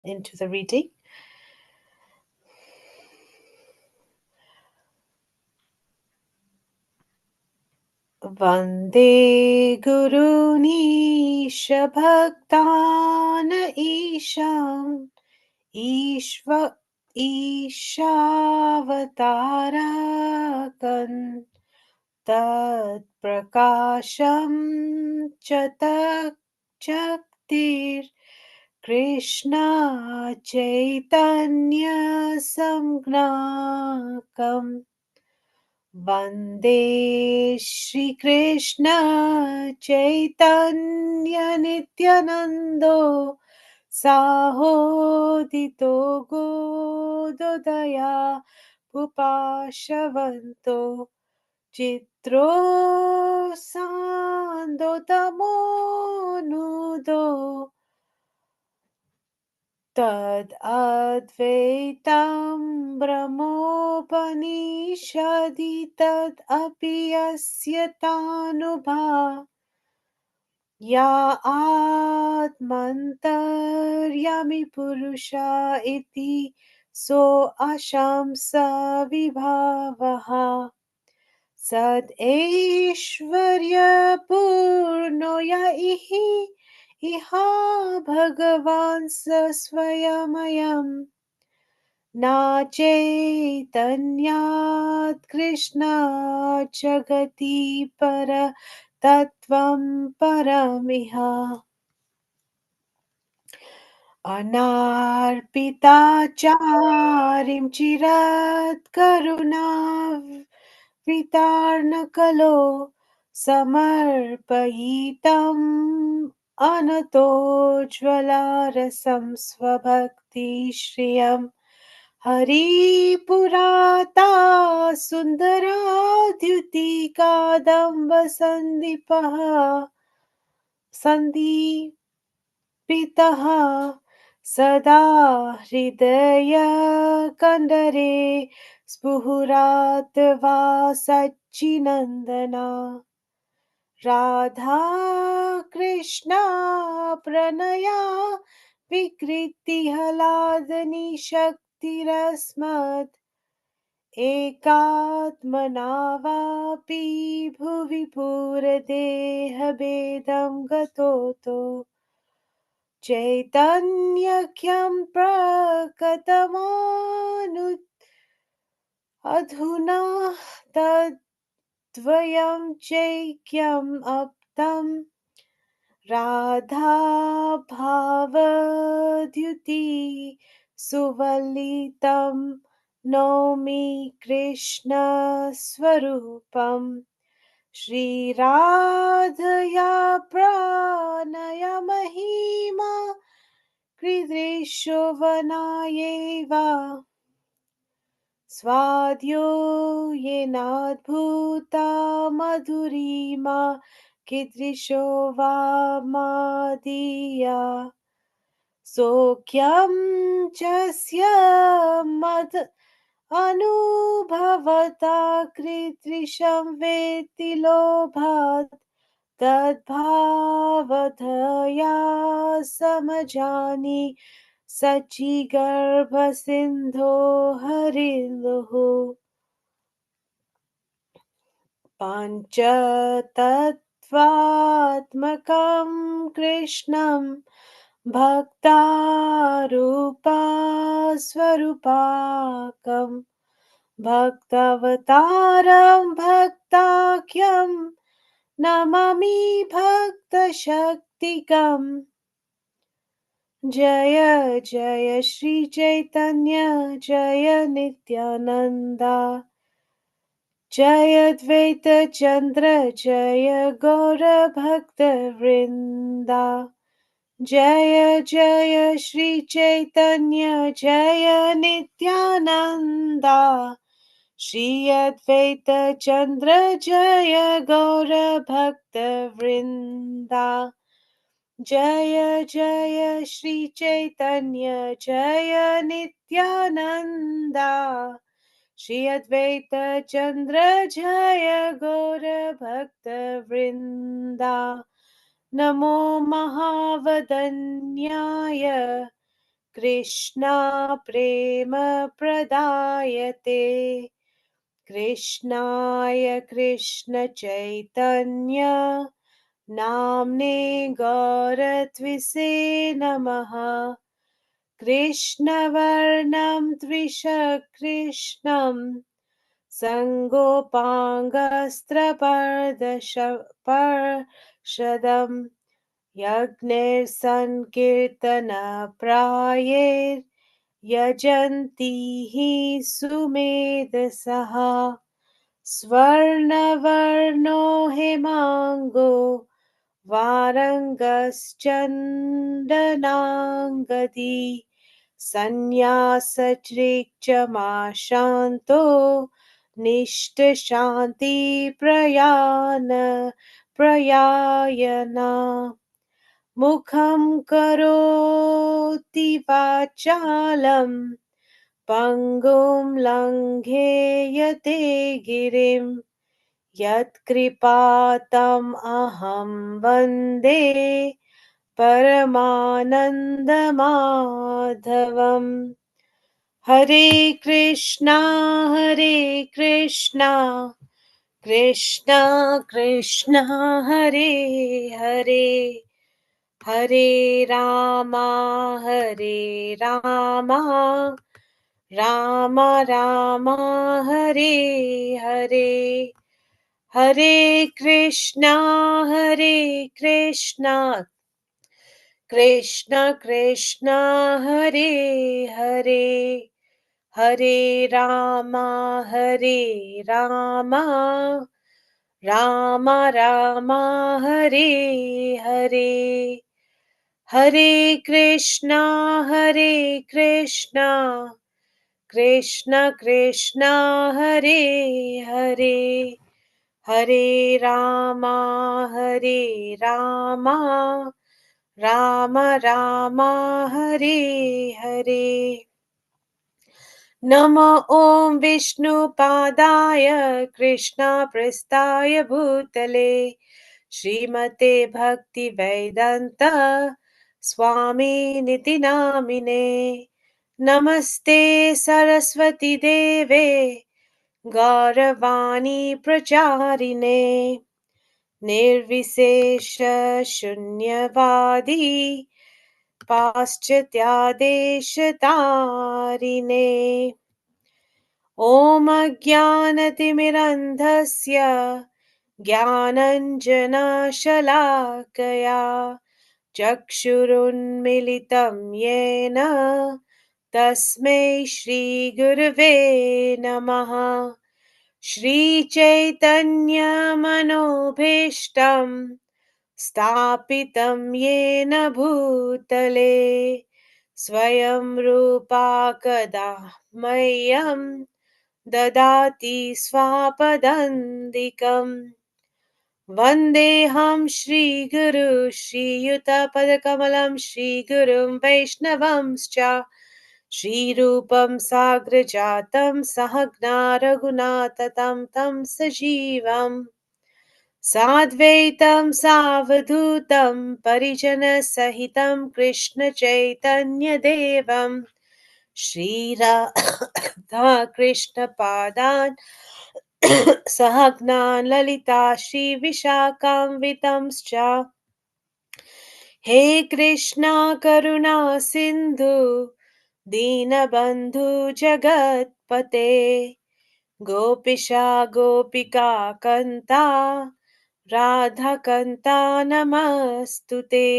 into the reading. Vande Gurunīsh Bhaktān Īsham Īshāvatārākan Tad Prakasham Ch13 Krishna Chaitanya Samgnakam Vande Shri Krishna Chaitanya Nityanando Sahodito Gododaya Pupashavanto Chitro Sandotamo Nudo Tad Advaitam Brahmopanishadi Tad Apyasyatनुभा Ya Atmantaryami Purusha Iti So Ashamsa Vibhavaha Sad Aishwarya Purno Ya Iha Bhagavan Swayam Na Chaitanyat Krishna Jagati Para Tattvam Paramiha Anarpitacharim Chirat Karuna Vitarnakalo Samarpayitam Anatojvalarasam Svabhakti Shriyam Hari Purata Sundaradyuti Kadamba Sandipitaha Sada Hridaya Kandare Spuhuratva Sachinandana Radha Krishna Pranaya Vikriti Haladani Shaktirasmat Ekatmanavapi Bhuvi Puradeha Bedam Gatoto Chaitanyakhyam Prakatamanu Adhuna Tadvayam Chaikyam Aptam Radha Bhavadyuti Suvalitam Nomi Krishna Swarupam Shri Radhaya Pranaya Mahima Kridrishovanayeva Svadyo Yenadbhuta Madhurima Kidrishova Sokyam Chasya Mad Anubhavata Kridrisham Veti Lobhat Tadbhavataya Samajani Sachigarbhasindho Harinduhu Panchatattvatmakam Krishnam Bhaktarupa Swarupakam Bhaktavataram Bhaktakyam Namami Bhakta Shaktikam Jaya Jaya Shri Chaitanya Jaya Nityananda Jaya Dvaita Chandra Jaya Gaura Bhakta Vrinda Jaya Jaya Shri Chaitanya Jaya Nityananda Shri Advaita Chandra Jaya Gaura Bhakta Vrinda Jaya Jaya Shri Chaitanya Jaya Nityananda Shri Advaita Chandra Jaya Gaura Bhakta Vrinda Namo Mahavadanyaya Krishna प्रेम प्रदायते। कृष्णाय कृष्ण चैतन्य नाम्ने गौरत्विषे नमः। कृष्णवर्णं त्रिशकृष्णं सङ्गोपाङ्गस्त्रपर्शदं यज्ञैर्सङ्कीर्तनप्रायैर्यजन्ति हि सुमेधसः। स्वर्णवर्णो हेमाङ्गो वारङ्गश्चन्दनाङ्गदी संन्यासच्रिक्चमाशान्तो निष्ठशान्तिप्रयायना। मुखं करोति वाचालं पङ्गुं लङ्घयते गिरिं यत्कृपातम् अहं वन्दे परमानन्दमाधवम्। हरे कृष्णा हरे कृष्णा कृष्णा कृष्णा हरे हरे, हरे रामा हरे रामा राम राम हरे हरे। हरे कृष्णा कृष्ण कृष्ण हरे हरे, हरे रामा राम राम हरे हरे। हरे कृष्णा कृष्ण कृष्ण हरे हरे, हरे रामा राम राम हरे हरे। नमो ॐ विष्णुपादाय कृष्णप्रेष्ठाय भूतले श्रीमते भक्तिवेदान्त स्वामिनिति नामिने। नमस्ते सरस्वती देवे गौरवाणी प्रचारिणे निर्विशेष शून्यवादी पाश्चात्यादेशतारिणे। ॐ अज्ञानतिमिरन्धस्य ज्ञानञ्जनशलाकया चक्षुरुन्मिलितं येन तस्मै श्रीगुरवे नमः। श्रीचैतन्यमनोभीष्टं स्थापितं येन भूतले स्वयं रूपा कदा मह्यं ददाति स्वापदान्तिकम्। वन्देऽहं श्रीगुरु श्रीयुतपदकमलं श्रीगुरुं वैष्णवंश्च श्रीरूपं साग्रजातं सहगना रघुनाथतं तं सजीवम् साद्वैतं सावधूतं परिजनसहितं कृष्णचैतन्यदेवं श्रीराधा कृष्णपादान् सहगना ललिता श्रीविशाखान्वितंश्च। हे कृष्णा करुणा सिन्धु दीनबन्धु जगत्पते गोपिशा गोपिका कन्ता राधाकन्ता नमस्तुते।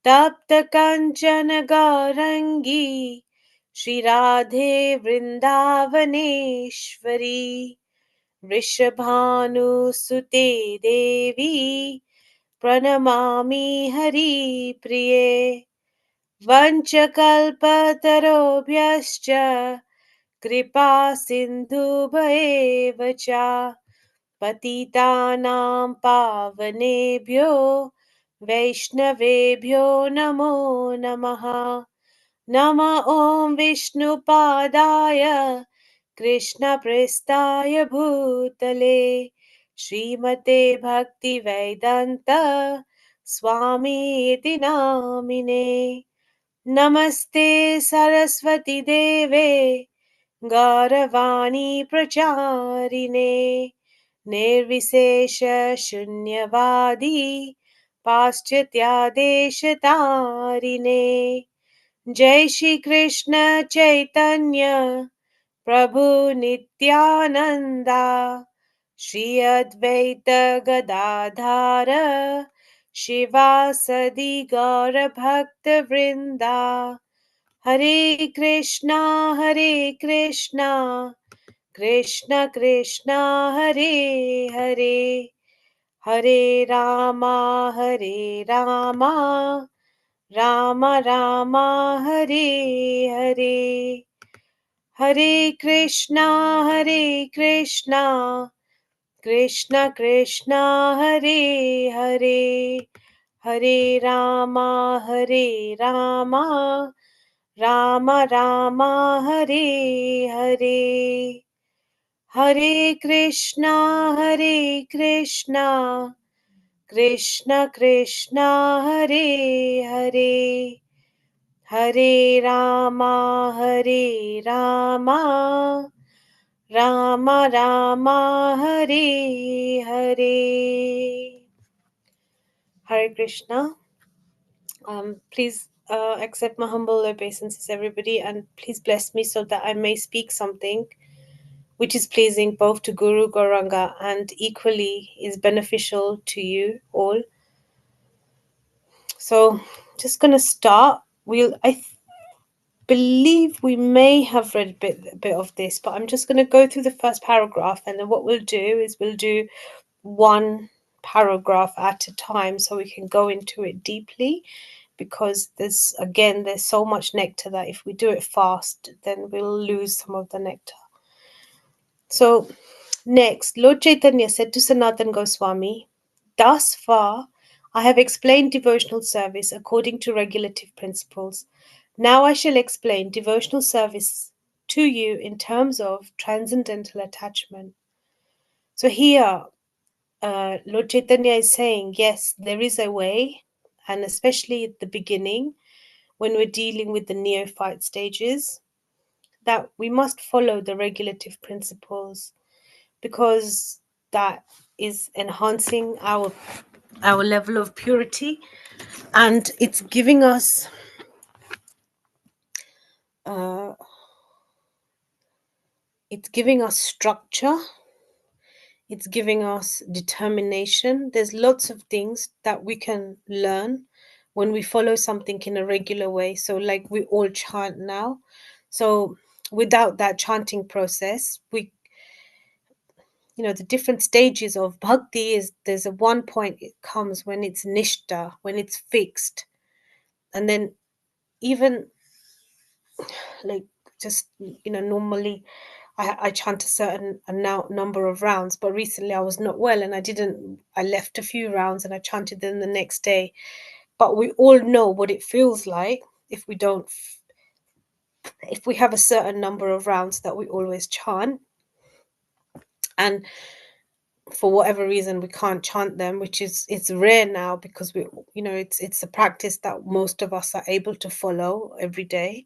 तप्त कंचन गौरंगी श्रीराधे वृंदावनेश्वरी वृषभानुसुते देवी प्रणमामि हरिप्रिये। वञ्चकल्पतरोभ्यश्च कृपा सिन्धुभैव च पतितानां पावनेभ्यो वैष्णवेभ्यो नमो नमः। नमः ॐ विष्णुपादाय कृष्णप्रेष्ठाय भूतले श्रीमते भक्तिवेदान्त स्वामी इति नामिने। Namaste Saraswati Deve Gauravani Pracharine Nirvisesha Shunyavadi Paschatya Deshatarine Jai Shri Krishna Chaitanya Prabhu Nityananda Shri Advaita Gadadhara Shivasadi Gaura Bhakta Vrinda Hare Krishna Krishna Krishna Hare Hare Hare Rama Rama Rama Hare Hare Hare Krishna Krishna Krishna Hare Hare Hare Rama Rama Rama Hare Hare Hare Krishna Krishna Krishna Hare Hare Hare Rama Rama Rama Hare Hare. Hare Krishna. Please accept my humble obeisances, everybody, and please bless me so that I may speak something which is pleasing both to Guru Gauranga and equally is beneficial to you all. So, just gonna start. I believe we may have read a bit of this, but I'm just gonna go through the first paragraph, and then what we'll do is we'll do one paragraph at a time so we can go into it deeply, because there's so much nectar that if we do it fast then we'll lose some of the nectar. So next, Lord Chaitanya said to Sanatan Goswami, thus far I have explained devotional service according to regulative principles. Now I shall explain devotional service to you in terms of transcendental attachment. So here Lord Chaitanya is saying, yes, there is a way, and especially at the beginning, when we're dealing with the neophyte stages, that we must follow the regulative principles, because that is enhancing our level of purity, and it's giving us structure. It's giving us determination. There's lots of things that we can learn when we follow something in a regular way. So, like we all chant now. So, without that chanting process, the different stages of bhakti is there's a one point it comes when it's nishta, when it's fixed. And then even like just, normally I chant a certain number of rounds, but recently I was not well and I left a few rounds and I chanted them the next day. But we all know what it feels like if we have a certain number of rounds that we always chant, and for whatever reason we can't chant them, which it's rare now, because it's a practice that most of us are able to follow every day.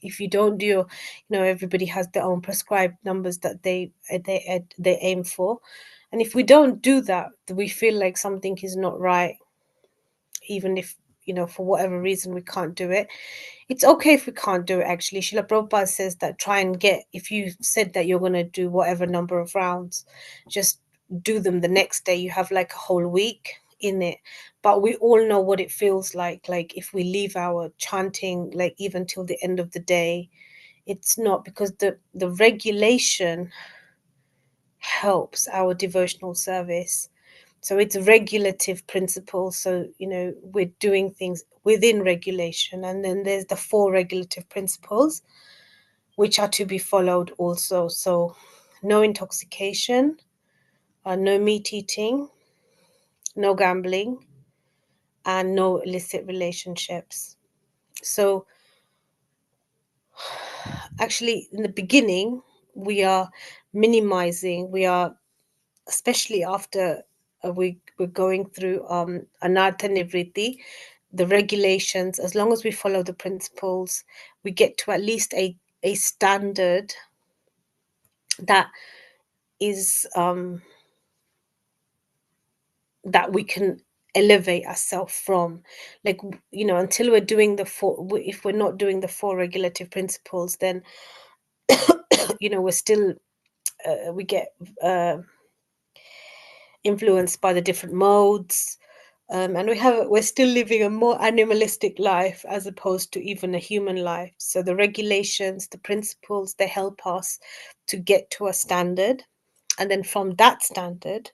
If you don't do, everybody has their own prescribed numbers that they aim for, and if we don't do that, we feel like something is not right, even if for whatever reason we can't do it. It's okay if we can't do it. Actually, Srila Prabhupada says that try and get, if you said that you're going to do whatever number of rounds, just do them the next day. You have like a whole week in it. But we all know what it feels like if we leave our chanting like even till the end of the day. It's not, because the regulation helps our devotional service. So it's regulative principles. So, we're doing things within regulation. And then there's the 4 regulative principles, which are to be followed also. So no intoxication, no meat eating, no gambling, and no illicit relationships. So actually, in the beginning, we are minimizing, especially after we're going through anartha nivritti, the regulations, as long as we follow the principles, we get to at least a standard that is that we can elevate ourselves from. Like, until we're doing the four, if we're not doing the four regulative principles, then we're still we get influenced by the different modes. And we're still living a more animalistic life as opposed to even a human life. So the regulations, the principles, they help us to get to a standard. And then from that standard,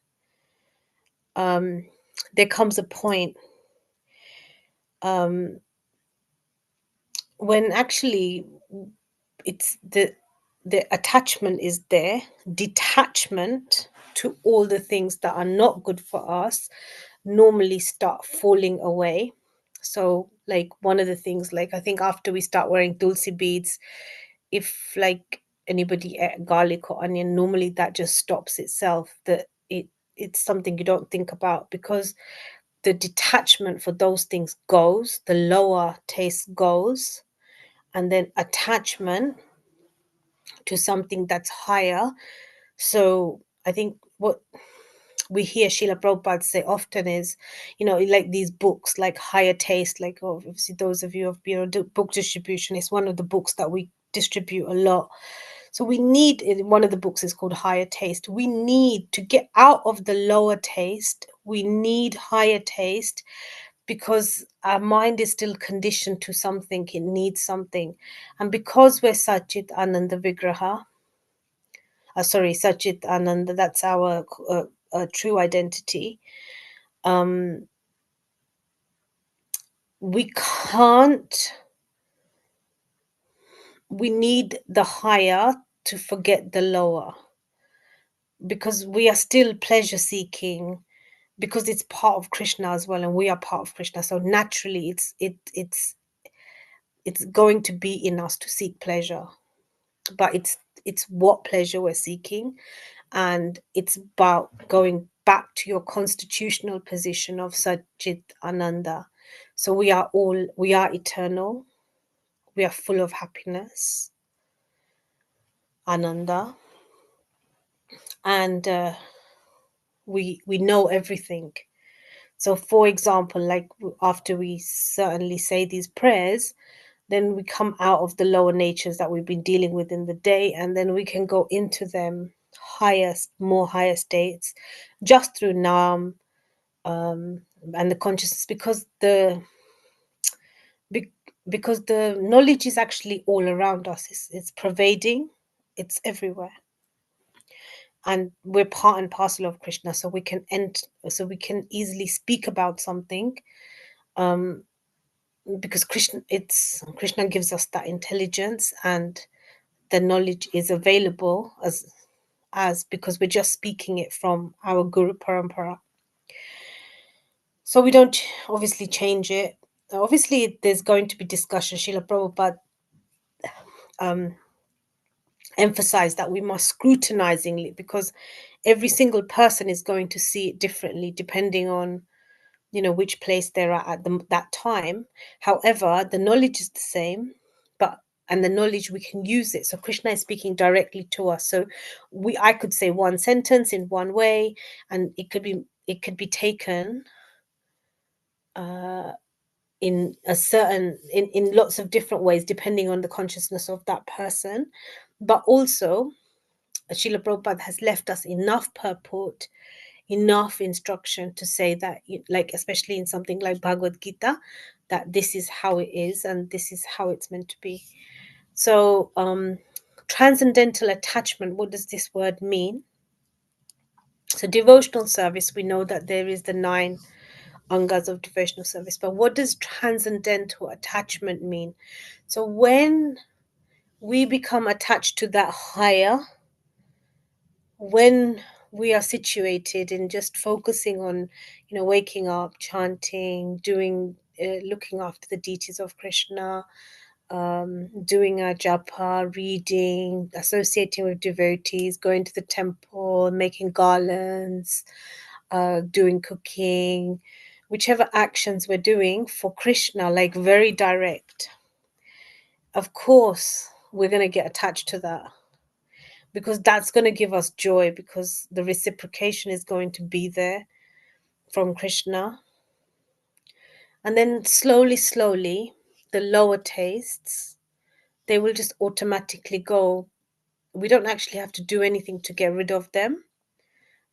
there comes a point when actually it's the attachment is there, detachment to all the things that are not good for us normally start falling away. So, like, one of the things, like, I think after we start wearing tulsi beads, if like anybody ate garlic or onion, normally that just stops itself. That it's something you don't think about, because the detachment for those things goes, the lower taste goes, and then attachment to something that's higher. So I think what we hear Srila Prabhupada say often is, like these books like Higher Taste, like obviously those of you of book distribution, it's one of the books that we distribute a lot. So we need, one of the books is called Higher Taste. We need to get out of the lower taste. We need higher taste, because our mind is still conditioned to something. It needs something. And because we're Satchit Ananda Vigraha, Satchit Ananda, that's our true identity. We can't, we need the higher to forget the lower, because we are still pleasure seeking, because it's part of Krishna as well, and we are part of Krishna. So naturally it's going to be in us to seek pleasure, but it's what pleasure we're seeking. And it's about going back to your constitutional position of Satchit Ananda. So we are eternal, we are full of happiness, Ananda, and we know everything. So for example, like after we certainly say these prayers, then we come out of the lower natures that we've been dealing with in the day, and then we can go into them more higher states, just through Nam, and the consciousness, because the knowledge is actually all around us. It's pervading, it's everywhere, and we're part and parcel of Krishna. So we can easily speak about something, because Krishna gives us that intelligence, and the knowledge is available as because we're just speaking it from our Guru Parampara. So we don't obviously change it. Obviously, there's going to be discussion. Srila Prabhupada emphasized that we must scrutinizingly, because every single person is going to see it differently depending on which place they're at that time. However, the knowledge is the same, and the knowledge, we can use it. So Krishna is speaking directly to us. So I could say one sentence in one way, and it could be taken in lots of different ways depending on the consciousness of that person. But also, Srila Prabhupada has left us enough purport, enough instruction to say that, like especially in something like Bhagavad Gita, that this is how it is and this is how it's meant to be. So transcendental attachment, what does this word mean? So devotional service, we know that there is the 9 angas of devotional service, but what does transcendental attachment mean? So when we become attached to that higher, when we are situated in just focusing on, waking up, chanting, doing, looking after the deities of Krishna, doing a japa, reading, associating with devotees, going to the temple, making garlands, doing cooking, whichever actions we're doing for Krishna, like very direct, of course we're going to get attached to that, because that's going to give us joy, because the reciprocation is going to be there from Krishna. And then slowly, slowly, the lower tastes, they will just automatically go. We don't actually have to do anything to get rid of them.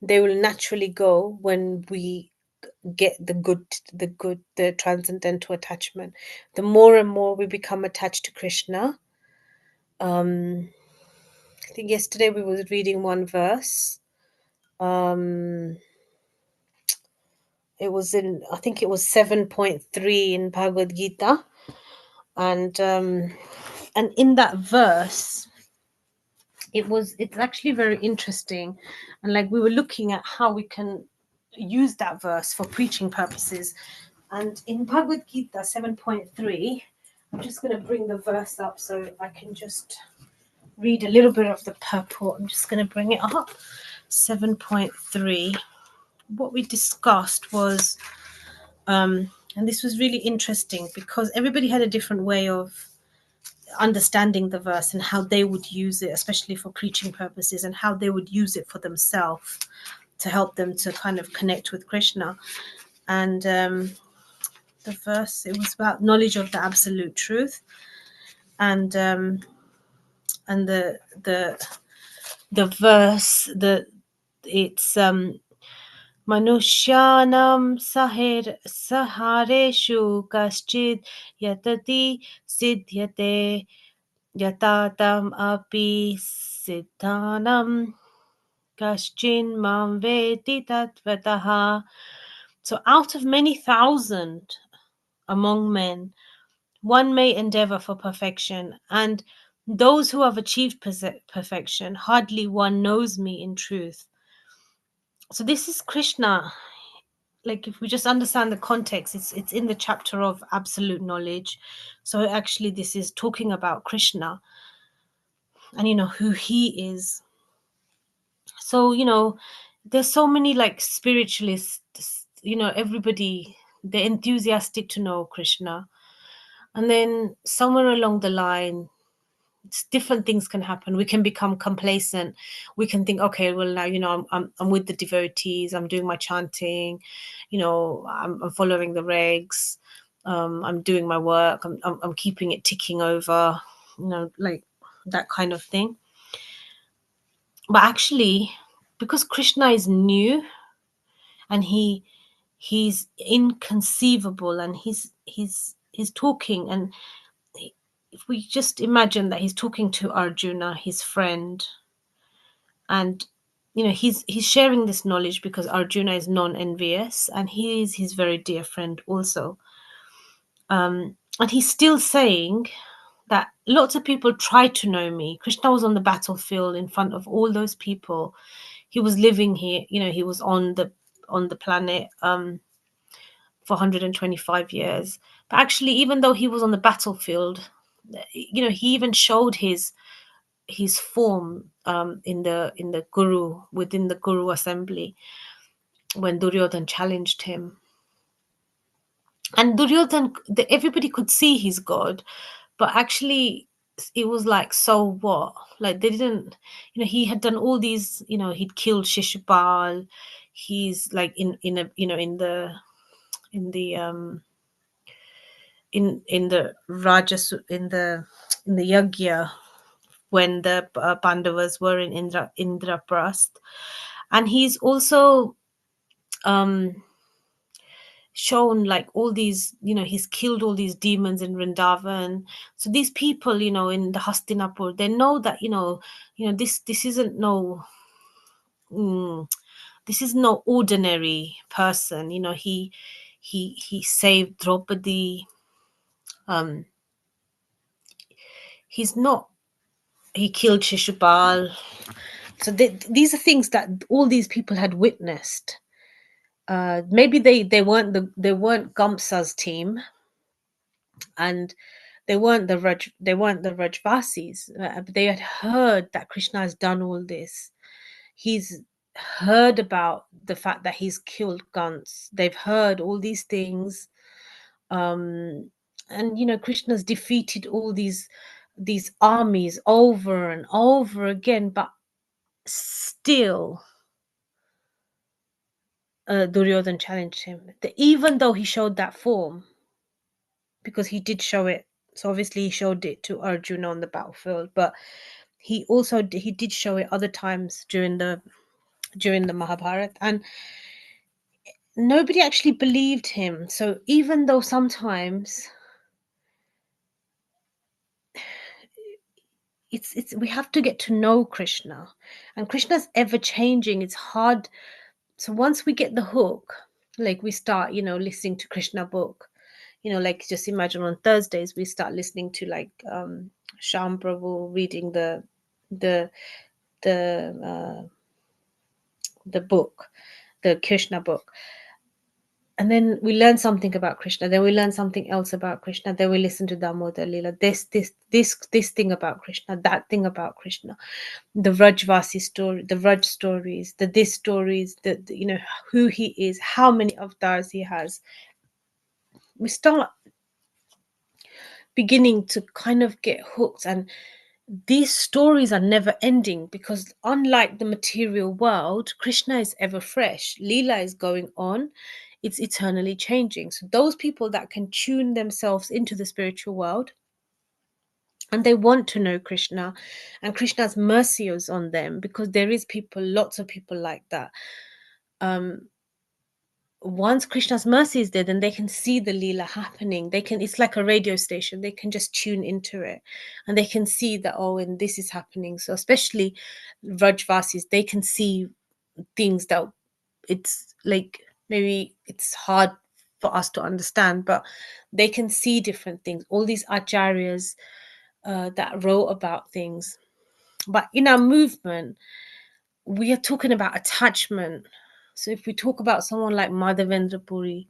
They will naturally go when we get the transcendental attachment. The more and more we become attached to Krishna. I think yesterday we was reading one verse. It was in, I think it was 7.3 in Bhagavad Gita, and in that verse, it's actually very interesting, and like we were looking at how we can use that verse for preaching purposes. And in Bhagavad Gita 7.3, I'm just going to bring the verse up so I can just read a little bit of the purport. I'm just going to bring it up. 7.3. What we discussed was, and this was really interesting because everybody had a different way of understanding the verse and how they would use it, especially for preaching purposes, and how they would use it for themselves to help them to kind of connect with Krishna. And the verse, it was about knowledge of the absolute truth, and the verse, it's Manushyanam sahareshu kaschid yatati siddhyate yatatam api siddhanam kaschin mam veti tatvataha. So out of many thousand among men, one may endeavor for perfection, and those who have achieved perfection, hardly one knows me in truth. So this is Krishna. Like if we just understand the context, it's in the chapter of absolute knowledge. So actually this is talking about Krishna and who he is. So there's so many like spiritualists, everybody, they're enthusiastic to know Krishna, and then somewhere along the line different things can happen. We can become complacent. We can think, okay, well now I'm with the devotees, I'm doing my chanting, I'm following the regs, I'm doing my work, I'm keeping it ticking over, like that kind of thing. But actually, because Krishna is new and he's inconceivable, and he's talking, and if we just imagine that he's talking to Arjuna, his friend, and he's sharing this knowledge because Arjuna is non-envious and he is his very dear friend also. And he's still saying that lots of people try to know me. Krishna was on the battlefield in front of all those people. He was living here, he was on the planet for 125 years. But actually, even though he was on the battlefield, he even showed his form in the Guru, within the Guru assembly, when Duryodhan challenged him. And Duryodhan, everybody could see he's God, but actually it was like, so what? Like they didn't, he had done all these, he'd killed Shishupal. He's like in a, in the Rajas, in the Yagya, when the Pandavas were in Indraprasth. And he's also shown like all these, he's killed all these demons in Vrindavan. So these people, in the Hastinapur, they know that, this isn't no, this is no ordinary person. He saved Draupadi. He's not, he killed Shishupal. So these are things that all these people had witnessed. Maybe they weren't Gamsa's team, and they weren't the Rajvasis, but they had heard that Krishna has done all this. He's heard about the fact that he's killed Gans. They've heard all these things. Um, and Krishna's defeated all these armies over and over again, but still Duryodhan challenged him. Even though he showed that form, because he did show it. So obviously he showed it to Arjuna on the battlefield, but he did show it other times during the Mahabharata, and nobody actually believed him. So even though sometimes it's we have to get to know Krishna, and Krishna's ever changing. It's hard. So once we get the hook, like we start, listening to Krishna book, like just imagine on Thursdays we start listening to like Sham Prabhu reading the the uh, the book, the Krishna book. And then we learn something about Krishna. Then we learn something else about Krishna. Then we listen to Damodar Leela. This thing about Krishna. That thing about Krishna. The Vrajvasi story, the Vraj stories, the this stories, the who he is, how many avatars he has. We start beginning to kind of get hooked, and these stories are never ending, because unlike the material world, Krishna is ever fresh. Leela is going on, it's eternally changing. So those people that can tune themselves into the spiritual world and they want to know Krishna, and Krishna's mercy is on them, because there is lots of people like that. Once Krishna's mercy is there, then they can see the Leela happening. It's like a radio station. They can just tune into it and they can see that, oh, and this is happening. So especially Vrajvasis, they can see things that it's like, maybe it's hard for us to understand, but they can see different things. All these acharyas that wrote about things. But in our movement, we are talking about attachment. So if we talk about someone like Madhavendra Puri,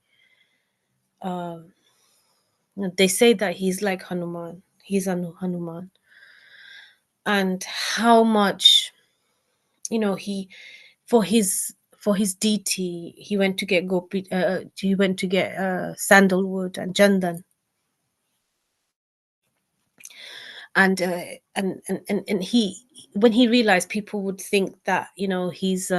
they say that he's like Hanuman. He's Hanuman. And how much, he for his deity, he went to get sandalwood and chandan. And he, when he realized people would think that, he's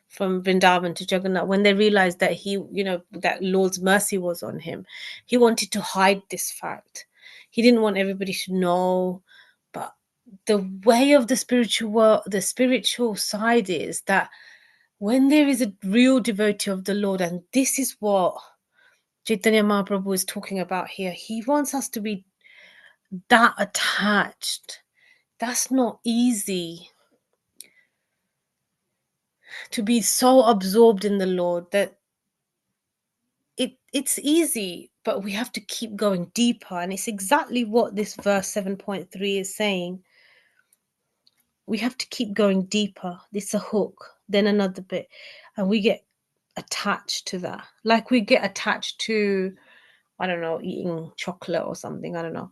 from Vrindavan to Jagannath, when they realized that that Lord's mercy was on him, he wanted to hide this fact. He didn't want everybody to know. But the way of the spiritual world, the spiritual side, is that when there is a real devotee of the Lord, and this is what Chaitanya Mahaprabhu is talking about here, he wants us to be that attached. That's not easy, to be so absorbed in the Lord that it's easy, but we have to keep going deeper. And it's exactly what this verse 7.3 is saying. We have to keep going deeper. It's a hook, then another bit, and we get attached to that. Like we get attached to, I don't know, eating chocolate or something, I don't know.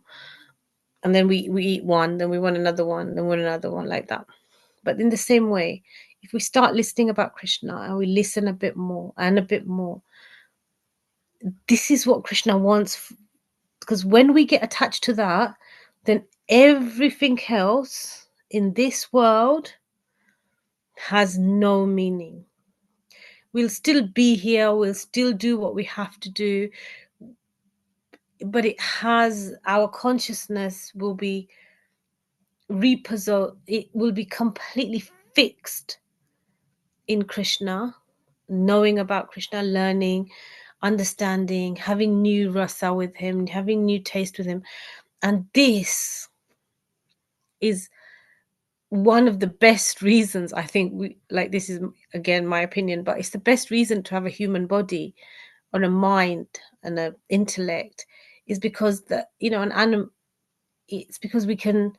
And then we eat one, then we want another one, then we want another one, like that. But in the same way, if we start listening about Krishna and we listen a bit more and a bit more, this is what Krishna wants. Because when we get attached to that, then everything else in this world has no meaning. We'll still be here, we'll still do what we have to do, but our consciousness will be repossessed, it will be completely fixed in Krishna, knowing about Krishna, learning, understanding, having new rasa with him, having new taste with him. And this is one of the best reasons, I think, this is again my opinion, but it's the best reason to have a human body or a mind and an intellect, is because an animal, it's because we can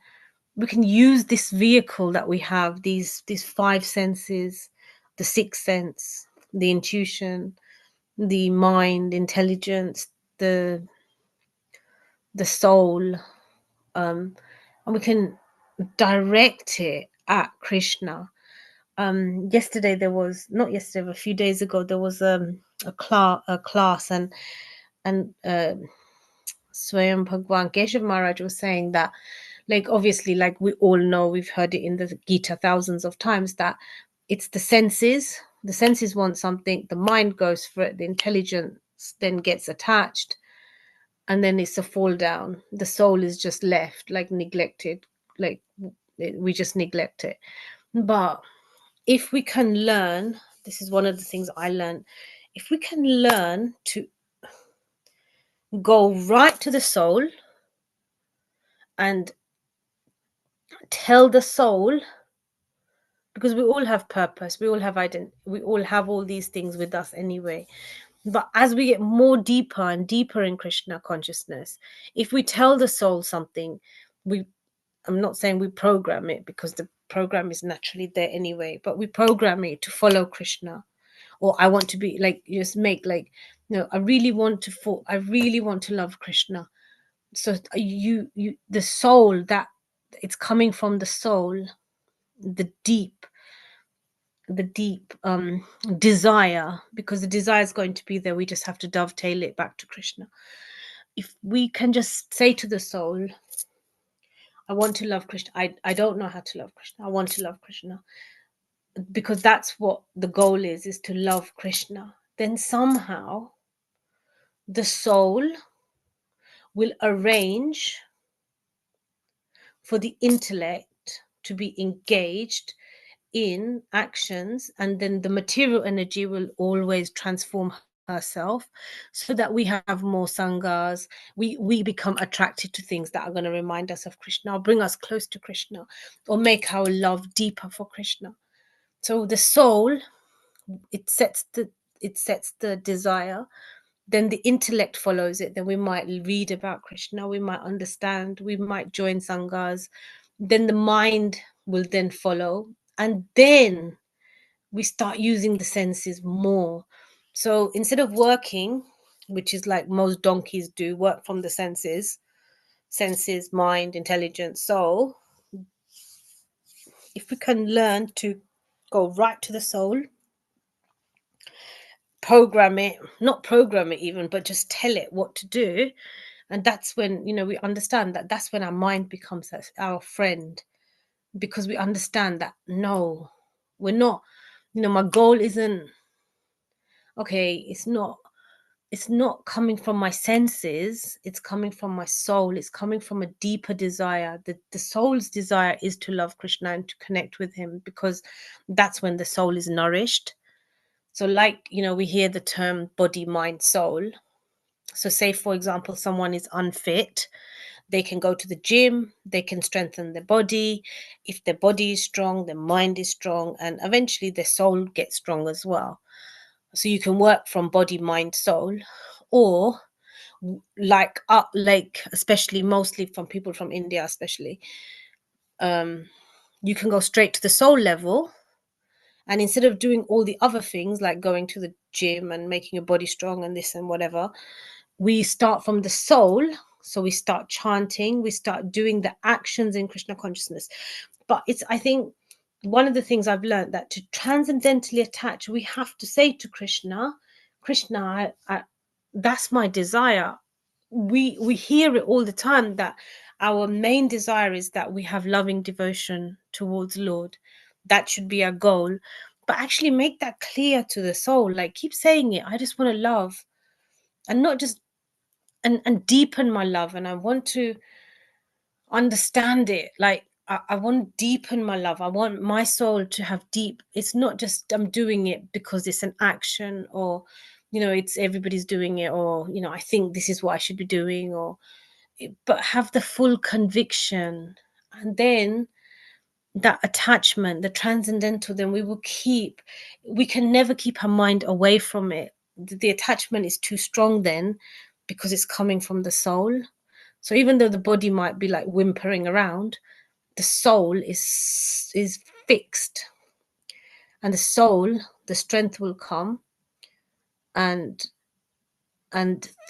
use this vehicle that we have, these five senses, the sixth sense, the intuition, the mind, intelligence, the soul, and we can direct it at Krishna. Yesterday there was, not yesterday, but a few days ago, there was a class, and Swayam Bhagwan Keshav Maharaj was saying that, like, obviously, like we all know, we've heard it in the Gita thousands of times, that it's the senses. The senses want something, the mind goes for it, the intelligence then gets attached, and then it's a fall down. The soul is just left, like neglected, like we just neglect it. But if we can learn, this is one of the things I learned, if we can learn to go right to the soul and tell the soul, because we all have purpose, we all have identity, we all have all these things with us anyway. But as we get more deeper and deeper in Krishna consciousness, if we tell the soul something, I'm not saying we program it, because the program is naturally there anyway, but we program it to follow Krishna. Or I want to be like, just make like, I really want to love Krishna. So you the soul, that it's coming from the soul, the deep desire, because the desire is going to be there, we just have to dovetail it back to Krishna. If we can just say to the soul, I want to love Krishna, I don't know how to love Krishna, I want to love Krishna, because that's what the goal is to love Krishna, then somehow the soul will arrange for the intellect to be engaged in actions, and then the material energy will always transform herself, so that we have more sanghas, we become attracted to things that are going to remind us of Krishna, or bring us close to Krishna, or make our love deeper for Krishna. So the soul, it sets the desire, then the intellect follows it, then we might read about Krishna, we might understand, we might join sanghas, then the mind will then follow, and then we start using the senses more. So instead of working, which is like most donkeys do, work from the senses, mind, intelligence, soul, if we can learn to go right to the soul, not program it even, but just tell it what to do, and that's when we understand that that's when our mind becomes our friend, because we understand that, no, we're not, my goal isn't, okay, it's not coming from my senses, it's coming from my soul, it's coming from a deeper desire. The soul's desire is to love Krishna and to connect with him, because that's when the soul is nourished. So like, we hear the term body, mind, soul. So say, for example, someone is unfit, they can go to the gym, they can strengthen their body. If their body is strong, their mind is strong, and eventually their soul gets strong as well. So you can work from body, mind, soul, or like especially mostly from people from India, especially, you can go straight to the soul level, and instead of doing all the other things like going to the gym and making your body strong and this and whatever, we start from the soul. So we start chanting, we start doing the actions in Krishna consciousness. But I think one of the things I've learned, that to transcendentally attach, we have to say to Krishna, that's my desire. We hear it all the time, that our main desire is that we have loving devotion towards Lord. That should be our goal. But actually make that clear to the soul. Like, keep saying it. I just want to love, and not just and deepen my love, and I want to understand it. Like, I want to deepen my love. I want my soul to have deep. It's not just I'm doing it because it's an action, or it's everybody's doing it, or I think this is what I should be doing, but have the full conviction. And then that attachment, the transcendental, then we can never keep our mind away from it. The attachment is too strong then, because it's coming from the soul. So even though the body might be like whimpering around, the soul is fixed, and the soul, the strength will come, and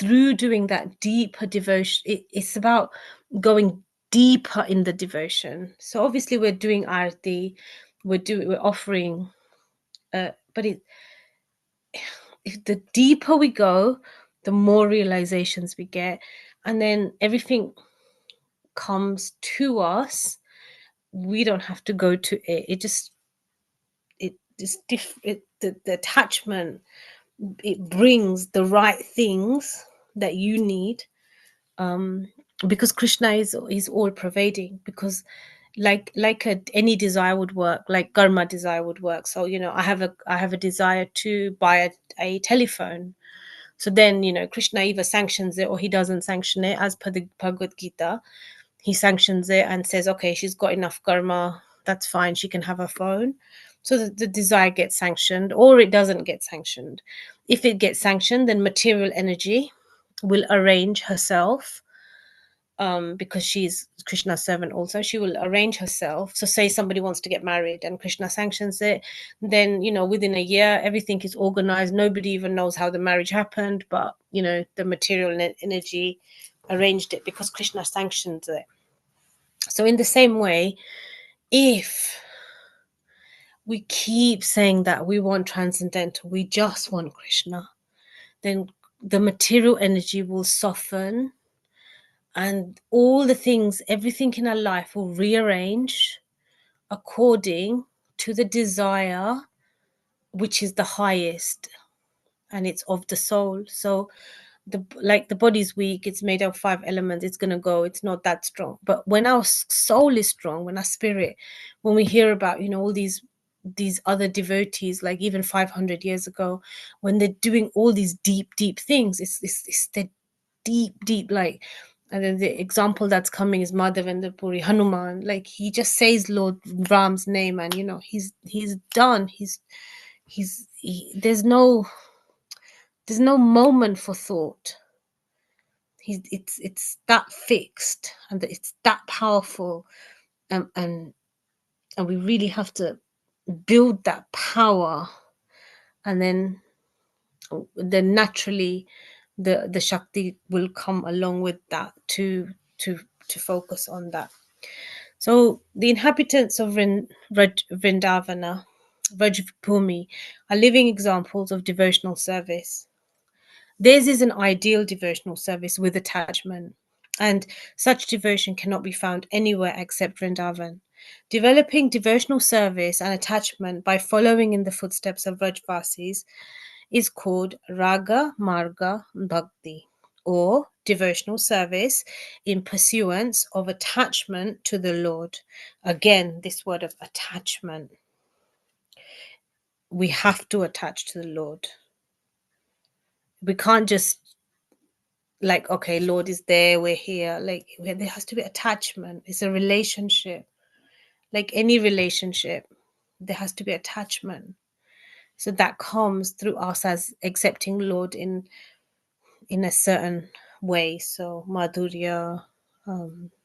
through doing that deeper devotion, it's about going deeper in the devotion. So obviously we're doing arati, we're offering, but if the deeper we go, the more realizations we get, and then everything comes to us. We don't have to go to it. The attachment, it brings the right things that you need, um because Krishna is all pervading. Because any desire would work, like karma desire would work. So I have a desire to buy a telephone. So then Krishna either sanctions it or he doesn't sanction it. As per the Bhagavad Gita, he sanctions it and says, okay, she's got enough karma, that's fine, she can have a phone. So the desire gets sanctioned, or it doesn't get sanctioned. If it gets sanctioned, then material energy will arrange herself, because she's Krishna's servant also. She will arrange herself. So say somebody wants to get married and Krishna sanctions it, then within a year everything is organized. Nobody even knows how the marriage happened, but the material energy arranged it because Krishna sanctions it. So in the same way, if we keep saying that we want transcendental, we just want Krishna, then the material energy will soften, and all the things, everything in our life will rearrange according to the desire, which is the highest, and it's of the soul. So the body's weak, it's made of 5 elements, it's going to go, it's not that strong. But when our soul is strong, when our spirit, when we hear about all these other devotees, like even 500 years ago, when they're doing all these deep things, it's the deep, like. And then the example that's coming is Madhavendra Puri, Hanuman. Like, he just says Lord Ram's name, and he's done. There's no moment for thought. It's that fixed, and it's that powerful, and we really have to build that power, and then naturally the Shakti will come along with that to focus on that. So the inhabitants of Vrindavana, Vrajbhumi, are living examples of devotional service. Theirs is an ideal devotional service with attachment, and such devotion cannot be found anywhere except Vrindavan. Developing devotional service and attachment by following in the footsteps of Vrajvasis is called Raga Marga Bhakti, or devotional service in pursuance of attachment to the Lord. Again, this word of attachment. We have to attach to the Lord. We can't just like, okay, Lord is there, we're here. Like, there has to be attachment. It's a relationship. Like any relationship, there has to be attachment. So that comes through us as accepting Lord in a certain way. So Madhurya,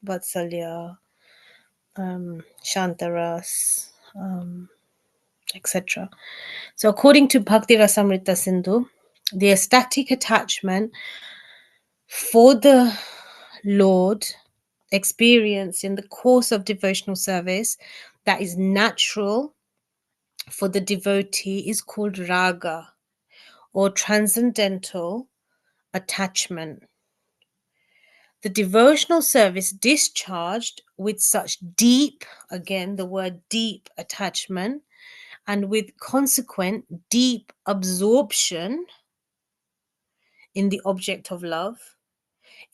Vatsalya, Shantaras, etc. So according to Bhakti Rasamrita Sindhu, the ecstatic attachment for the Lord experienced in the course of devotional service that is natural for the devotee is called raga, or transcendental attachment. The devotional service discharged with such deep, again the word deep, attachment, and with consequent deep absorption in the object of love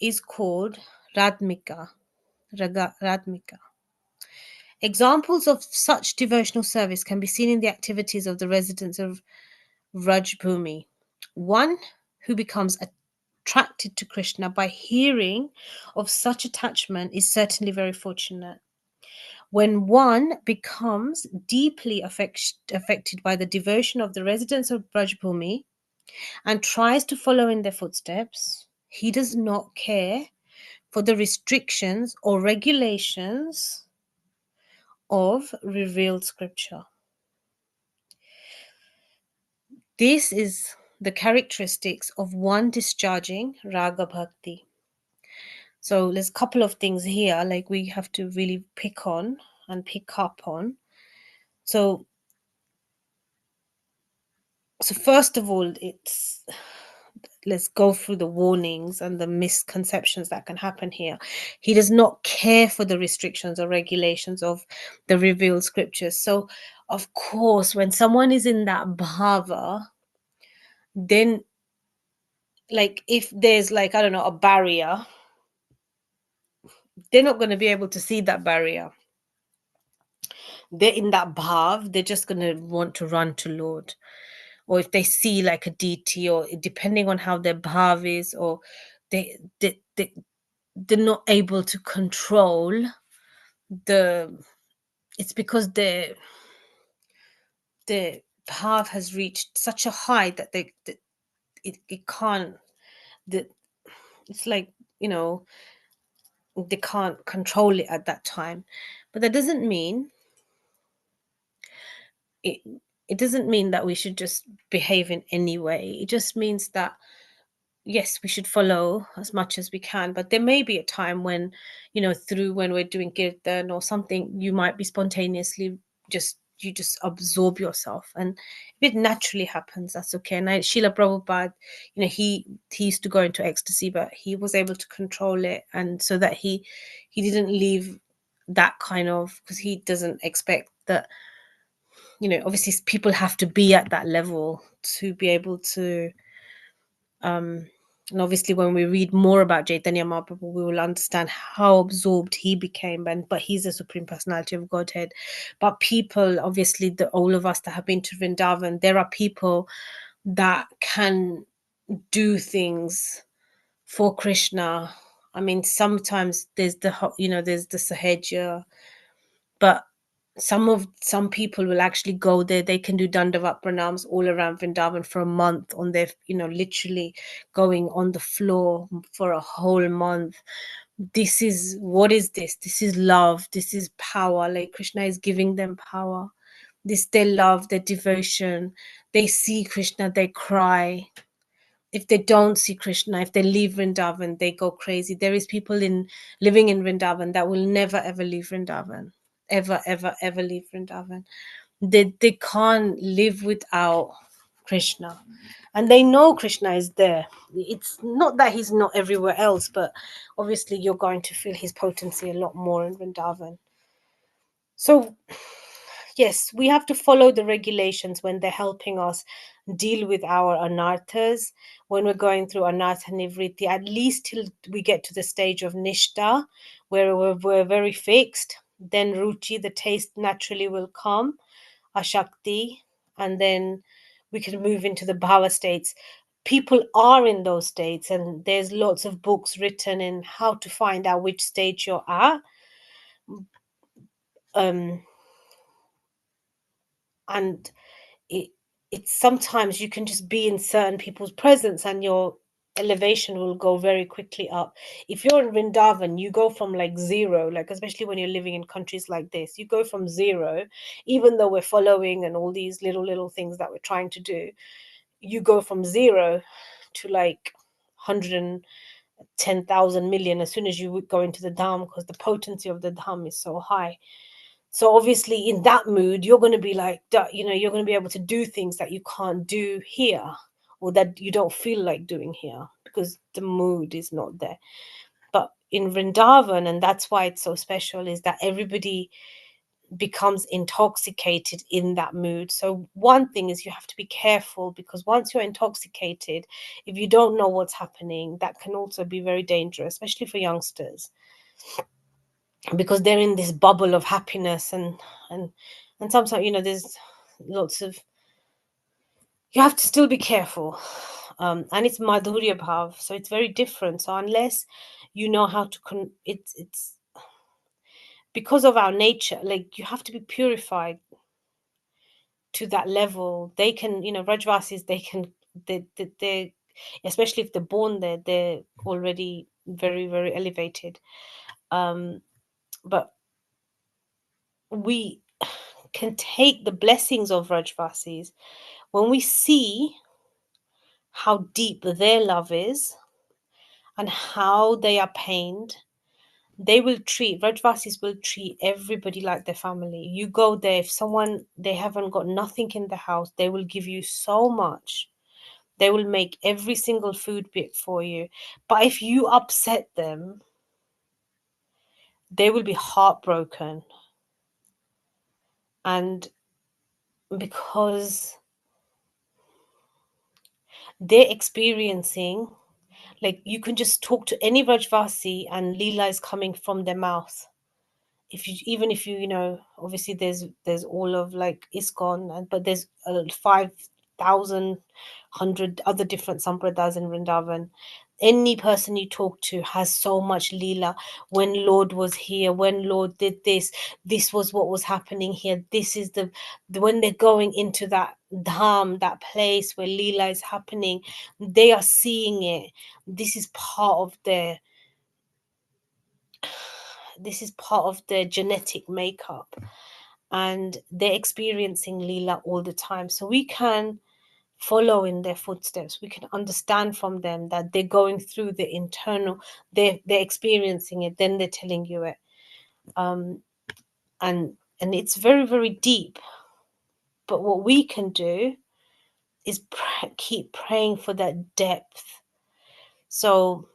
is called radmika. Radmika. Examples of such devotional service can be seen in the activities of the residents of Vrajbhumi. One who becomes attracted to Krishna by hearing of such attachment is certainly very fortunate. When one becomes deeply affected by the devotion of the residents of Brajbhumi and tries to follow in their footsteps, he does not care for the restrictions or regulations of revealed scripture. This is the characteristics of one discharging Raga Bhakti. So there's a couple of things here like we have to really pick on and pick up on. So first of all, let's go through the warnings and the misconceptions that can happen here. He does not care for the restrictions or regulations of the revealed scriptures. So, of course, when someone is in that bhava, then, like, if there's, like, I don't know, a barrier, they're not going to be able to see that barrier. They're in that bhav, they're just going to want to run to Lord. Or if they see like a deity, or depending on how their bhav is, or they're not able to control the, it's because the bhav has reached such a height that it can't, the, it's like, you know, they can't control it at that time. But that doesn't mean it, it doesn't mean that we should just behave in any way. It just means that yes, we should follow as much as we can, but there may be a time when, you know, through when we're doing kirtan or something, you might be spontaneously you just absorb yourself, and if it naturally happens, that's okay. And Srila Prabhupada, you know, he used to go into ecstasy, but he was able to control it, and so that he didn't leave that kind of, because he doesn't expect that, you know, obviously people have to be at that level to be able to and obviously when we read more about Chaitanya Mahaprabhu, we will understand how absorbed he became. But he's a supreme personality of Godhead. But people, obviously, all of us that have been to Vrindavan, there are people that can do things for Krishna. I mean, sometimes there's there's the Sahaja, but some people will actually go there. They can do Dandavat pranams all around Vrindavan for a month on their, literally going on the floor for a whole month. This is, what is this? This is love. This is power. Like Krishna is giving them power. This, their love, their devotion. They see Krishna, they cry. If they don't see Krishna, if they leave Vrindavan, they go crazy. There is people living in Vrindavan that will never ever leave Vrindavan, ever ever ever leave Vrindavan. They can't live without Krishna, and they know Krishna is there. It's not that he's not everywhere else, but obviously you're going to feel his potency a lot more in Vrindavan. So yes, we have to follow the regulations when they're helping us deal with our anarthas. When we're going through anartha nivritti, at least till we get to the stage of nishta, where we're very fixed, then ruchi, the taste, naturally will come, ashakti, and then we can move into the bhava states. People are in those states, and there's lots of books written in how to find out which stage you're at. Um, and it it's sometimes you can just be in certain people's presence and your elevation will go very quickly up. If you're in Vrindavan, you go from like zero, like especially when you're living in countries like this, you go from zero, even though we're following and all these little things that we're trying to do, you go from zero to like 110,000 million as soon as you go into the dham, because the potency of the dham is so high. So obviously in that mood, you're going to be like, you're going to be able to do things that you can't do here, or that you don't feel like doing here, because the mood is not there. But in Vrindavan, and that's why it's so special, is that everybody becomes intoxicated in that mood. So one thing is you have to be careful, because once you're intoxicated, if you don't know what's happening, that can also be very dangerous, especially for youngsters, because they're in this bubble of happiness, and sometimes, there's lots of, you have to still be careful. And it's madhurya bhav, so it's very different. So unless you know how to it's because of our nature, like you have to be purified to that level. They can, Rajvasis, they can, they especially if they're born there, they're already very very elevated. But we can take the blessings of Rajvasis when we see how deep their love is and how they are pained, Rajvasis will treat everybody like their family. You go there, if someone, they haven't got nothing in the house, they will give you so much. They will make every single food bit for you. But if you upset them, they will be heartbroken. And because they're experiencing, like, you can just talk to any Rajvasi and Leela is coming from their mouth. If you, even if you know, obviously there's all of like ISKCON, and but there's 5,100 other different sampradas in Vrindavan. Any person you talk to has so much Leela. When Lord was here, when Lord did this, this was what was happening here. This is when they're going into that dham, that place where Leela is happening, they are seeing it. This is part of their genetic makeup, and they're experiencing Leela all the time. So we can follow in their footsteps. We can understand from them that they're going through the internal, they're experiencing it, then they're telling you it. And it's very, very deep. But what we can do is keep praying for that depth. So,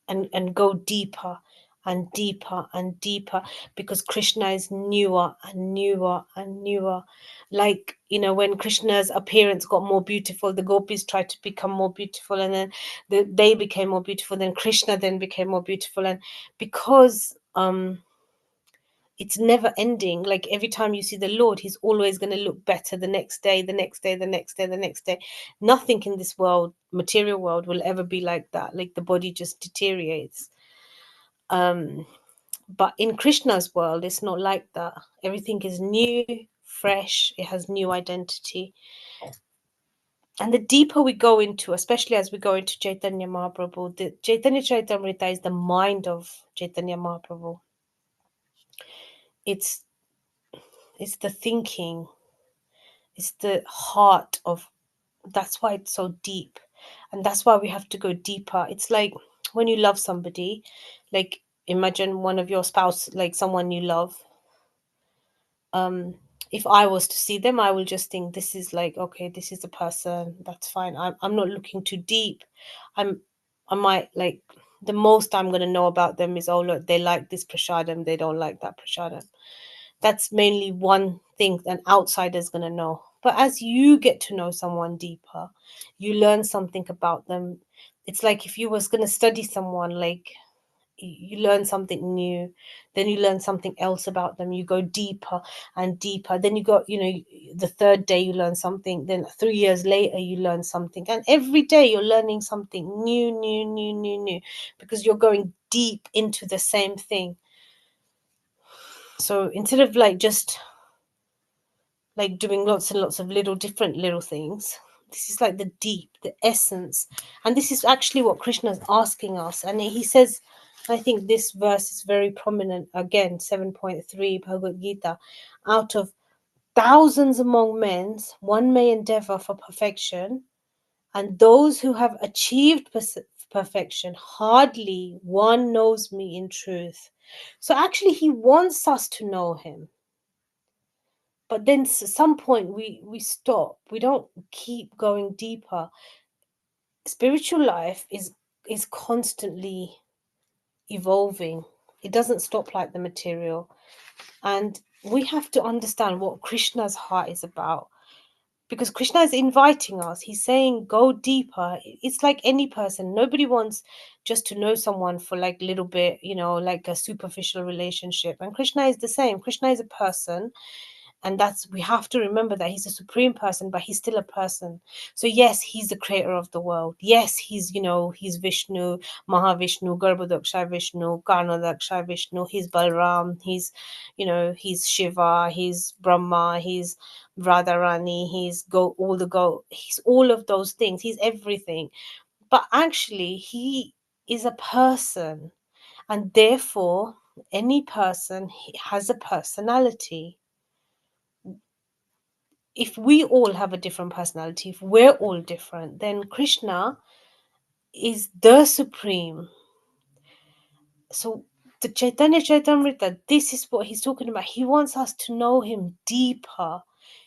and go deeper and deeper and deeper, because Krishna is newer and newer and newer. Like, you know, when Krishna's appearance got more beautiful, the gopis tried to become more beautiful, and then they became more beautiful, then Krishna then became more beautiful. And because it's never ending, like every time you see the Lord, he's always going to look better the next day, the next day, the next day, the next day. Nothing in this world, material world, will ever be like that. Like, the body just deteriorates. But in Krishna's world, it's not like that. Everything is new, fresh, it has new identity. And the deeper we go into, especially as we go into Chaitanya Mahaprabhu, the Chaitanya Charitamrita is the mind of Chaitanya Mahaprabhu. It's the thinking, it's the heart of, that's why it's so deep. And that's why we have to go deeper. It's like when you love somebody, like imagine one of your spouse, like someone you love. If I was to see them, I will just think, this is like, okay, this is the person, that's fine. I'm not looking too deep. I might, like, the most I'm going to know about them is, oh look, they like this prasadam, they don't like that prasadam. That's mainly one thing an outsider is going to know. But as you get to know someone deeper, you learn something about them. It's like if you was going to study someone, like, you learn something new, then you learn something else about them, you go deeper and deeper, then you go, you know, the third day you learn something, then 3 years later you learn something, and every day you're learning something new, because you're going deep into the same thing. So instead of like just like doing lots and lots of different little things, this is like the deep, the essence. And this is actually what Krishna is asking us. And he says, I think this verse is very prominent, again, 7.3 Bhagavad Gita, out of thousands among men, one may endeavor for perfection, and those who have achieved perfection, hardly one knows me in truth. So actually he wants us to know him. But then at some point we stop. We don't keep going deeper. Spiritual life is constantly evolving. It doesn't stop like the material. And we have to understand what Krishna's heart is about. Because Krishna is inviting us. He's saying, go deeper. It's like any person. Nobody wants just to know someone for like a little bit, you know, like a superficial relationship. And Krishna is the same. Krishna is a person. And we have to remember that he's a supreme person, but he's still a person. So yes, he's the creator of the world. Yes, he's, you know, he's Vishnu, Mahavishnu, Garbhodakshay Vishnu, Karnadakshay Vishnu, he's Balram, he's, you know, he's Shiva, he's Brahma, he's Radharani, he's he's all of those things. He's everything. But actually, he is a person. And therefore, any person has a personality. If we all have a different personality, if we're all different, then Krishna is the supreme. So The Chaitanya Chaitamrita, this is what he's talking about. He wants us to know him deeper.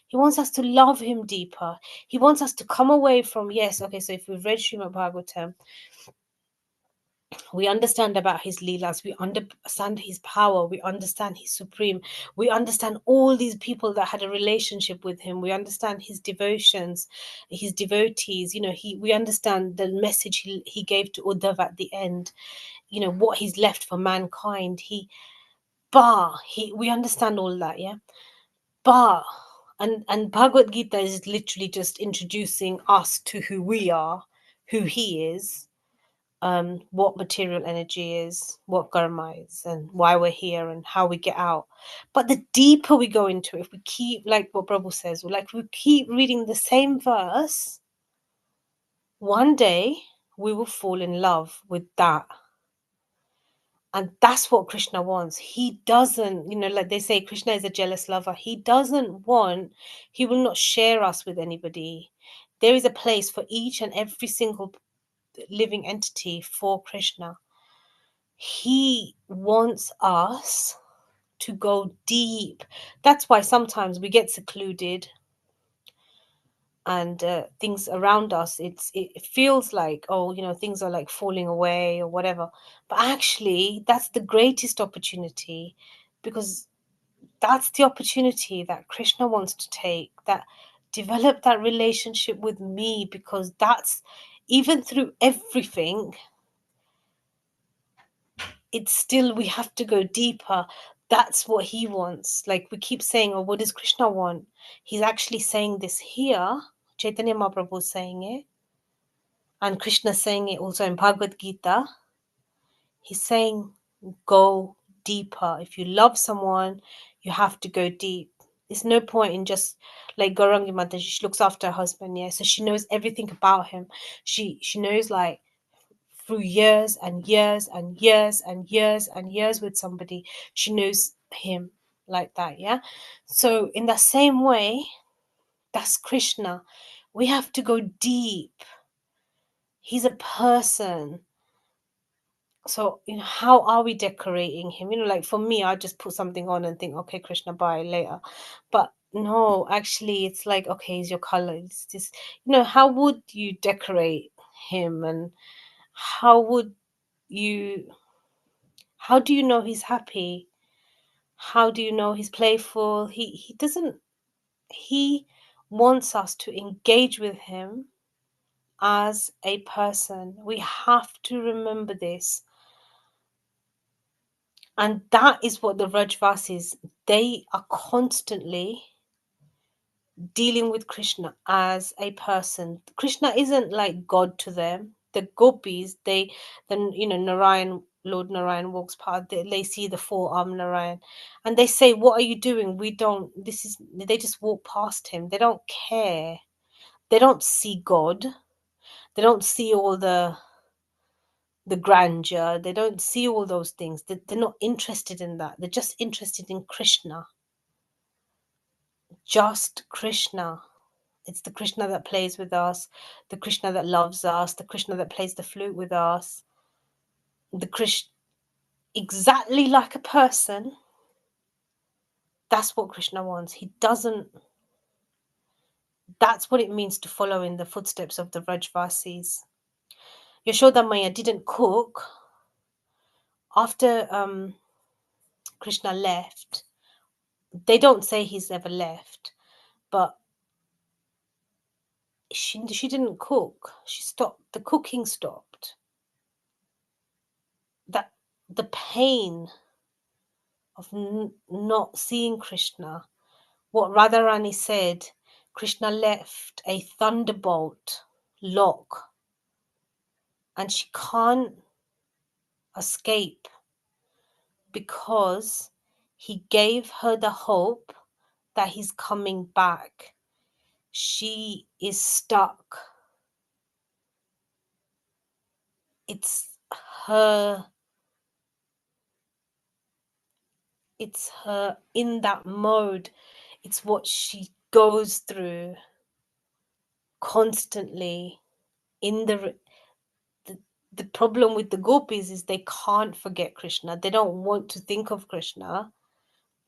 He wants us to love him deeper. He wants us to come away from, yes, okay, so if we've read Srimad Bhagavatam, we understand about his leelas, we understand his power, we understand he's supreme, we understand all these people that had a relationship with him, we understand his devotions, his devotees, we understand the message he gave to Uddhav at the end, what he's left for mankind. We understand all that, yeah. But and Bhagavad Gita is literally just introducing us to who we are, who he is, what material energy is, what karma is, and why we're here and how we get out. But the deeper we go into it, if we keep, like what Prabhu says, like we keep reading the same verse, one day we will fall in love with that. And that's what Krishna wants. He doesn't, like they say, Krishna is a jealous lover. He will not share us with anybody. There is a place for each and every single living entity for Krishna. He wants us to go deep. That's why sometimes we get secluded and things around us, it feels like, things are like falling away or whatever, but actually that's the greatest opportunity, because that's the opportunity that Krishna wants to take, that develop that relationship with me, because that's, even through everything, it's still, we have to go deeper. That's what he wants. Like we keep saying, oh, what does Krishna want? He's actually saying this here. Chaitanya Mahaprabhu is saying it, and Krishna is saying it also in Bhagavad Gita. He's saying, go deeper. If you love someone, you have to go deep. There's no point in just, like Gaurangi Mata, she looks after her husband, yeah, so she knows everything about him. She knows, like, through years and years and years and years and years with somebody, she knows him like that, yeah. So in the same way, that's Krishna. We have to go deep. He's a person. So how are we decorating him? Like for me, I just put something on and think, okay, Krishna, bye, later. But no, actually it's like, okay, it's your color, it's just, how would you decorate him, and how do you know he's happy? How do you know he's playful? He wants us to engage with him as a person. We have to remember this. And that is what the Rajvasis, they are constantly dealing with Krishna as a person. Krishna isn't like God to them. The gopis, Narayan, Lord Narayan walks past, they see the four-armed Narayan, and they say, what are you doing? They just walk past him. They don't care. They don't see God. They don't see all the grandeur. They don't see all those things. They're not interested in that. They're just interested in Krishna. Just Krishna. It's the Krishna that plays with us, the Krishna that loves us, the Krishna that plays the flute with us, the Krishna, exactly like a person. That's what Krishna wants. He doesn't. That's what it means to follow in the footsteps of the Vrajvasis. Yashoda Maya didn't cook after Krishna left. They don't say he's ever left, but she didn't cook. She stopped. The cooking stopped. That the pain of not seeing Krishna. What Radharani said, Krishna left a thunderbolt lock, and she can't escape because he gave her the hope that he's coming back. She is stuck. It's her in that mode. It's what she goes through constantly in the the problem with the gopis is they can't forget Krishna. They don't want to think of Krishna,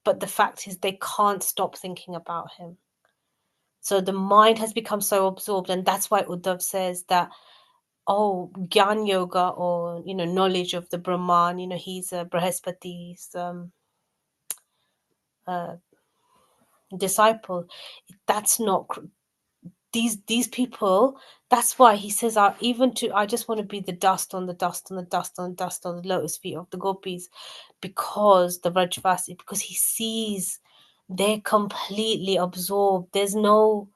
but the fact is they can't stop thinking about him. So the mind has become so absorbed, and that's why Uddhav says that, oh, Gyan Yoga, or, knowledge of the Brahman, he's a Brihaspati's disciple. That's not these people. That's why he says, I just want to be the dust on the dust on the dust on the dust on the lotus feet of the gopis, because the Vrajvasi, because he sees they're completely absorbed. There's no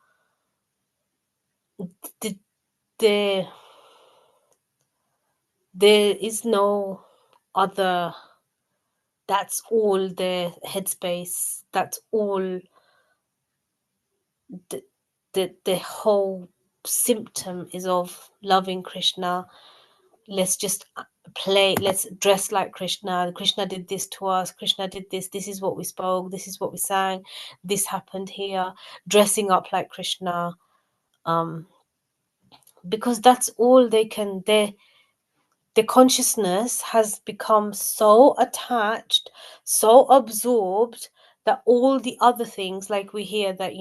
there is no other. That's all their headspace. That's all the whole symptom is of loving Krishna. Let's just let's dress like Krishna. Krishna did this to us. Krishna did this. This is what we spoke. This is what we sang. This happened here. Dressing up like Krishna. Because that's all they can. The consciousness has become so attached, so absorbed, that all the other things, like we hear that,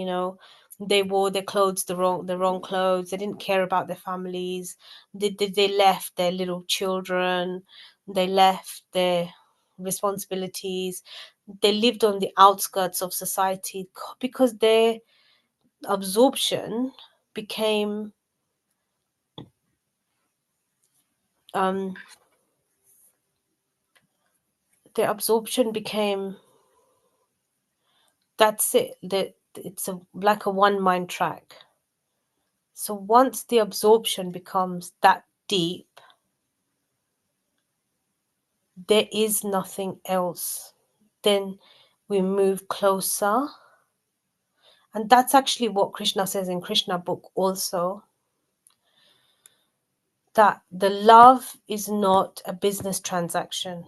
they wore their clothes, the wrong clothes, they didn't care about their families, they left their little children, they left their responsibilities, they lived on the outskirts of society, because their absorption became their absorption became that's it. It's like a one mind track. So once the absorption becomes that deep, there is nothing else. Then we move closer. And that's actually what Krishna says in Krishna book also, that the love is not a business transaction.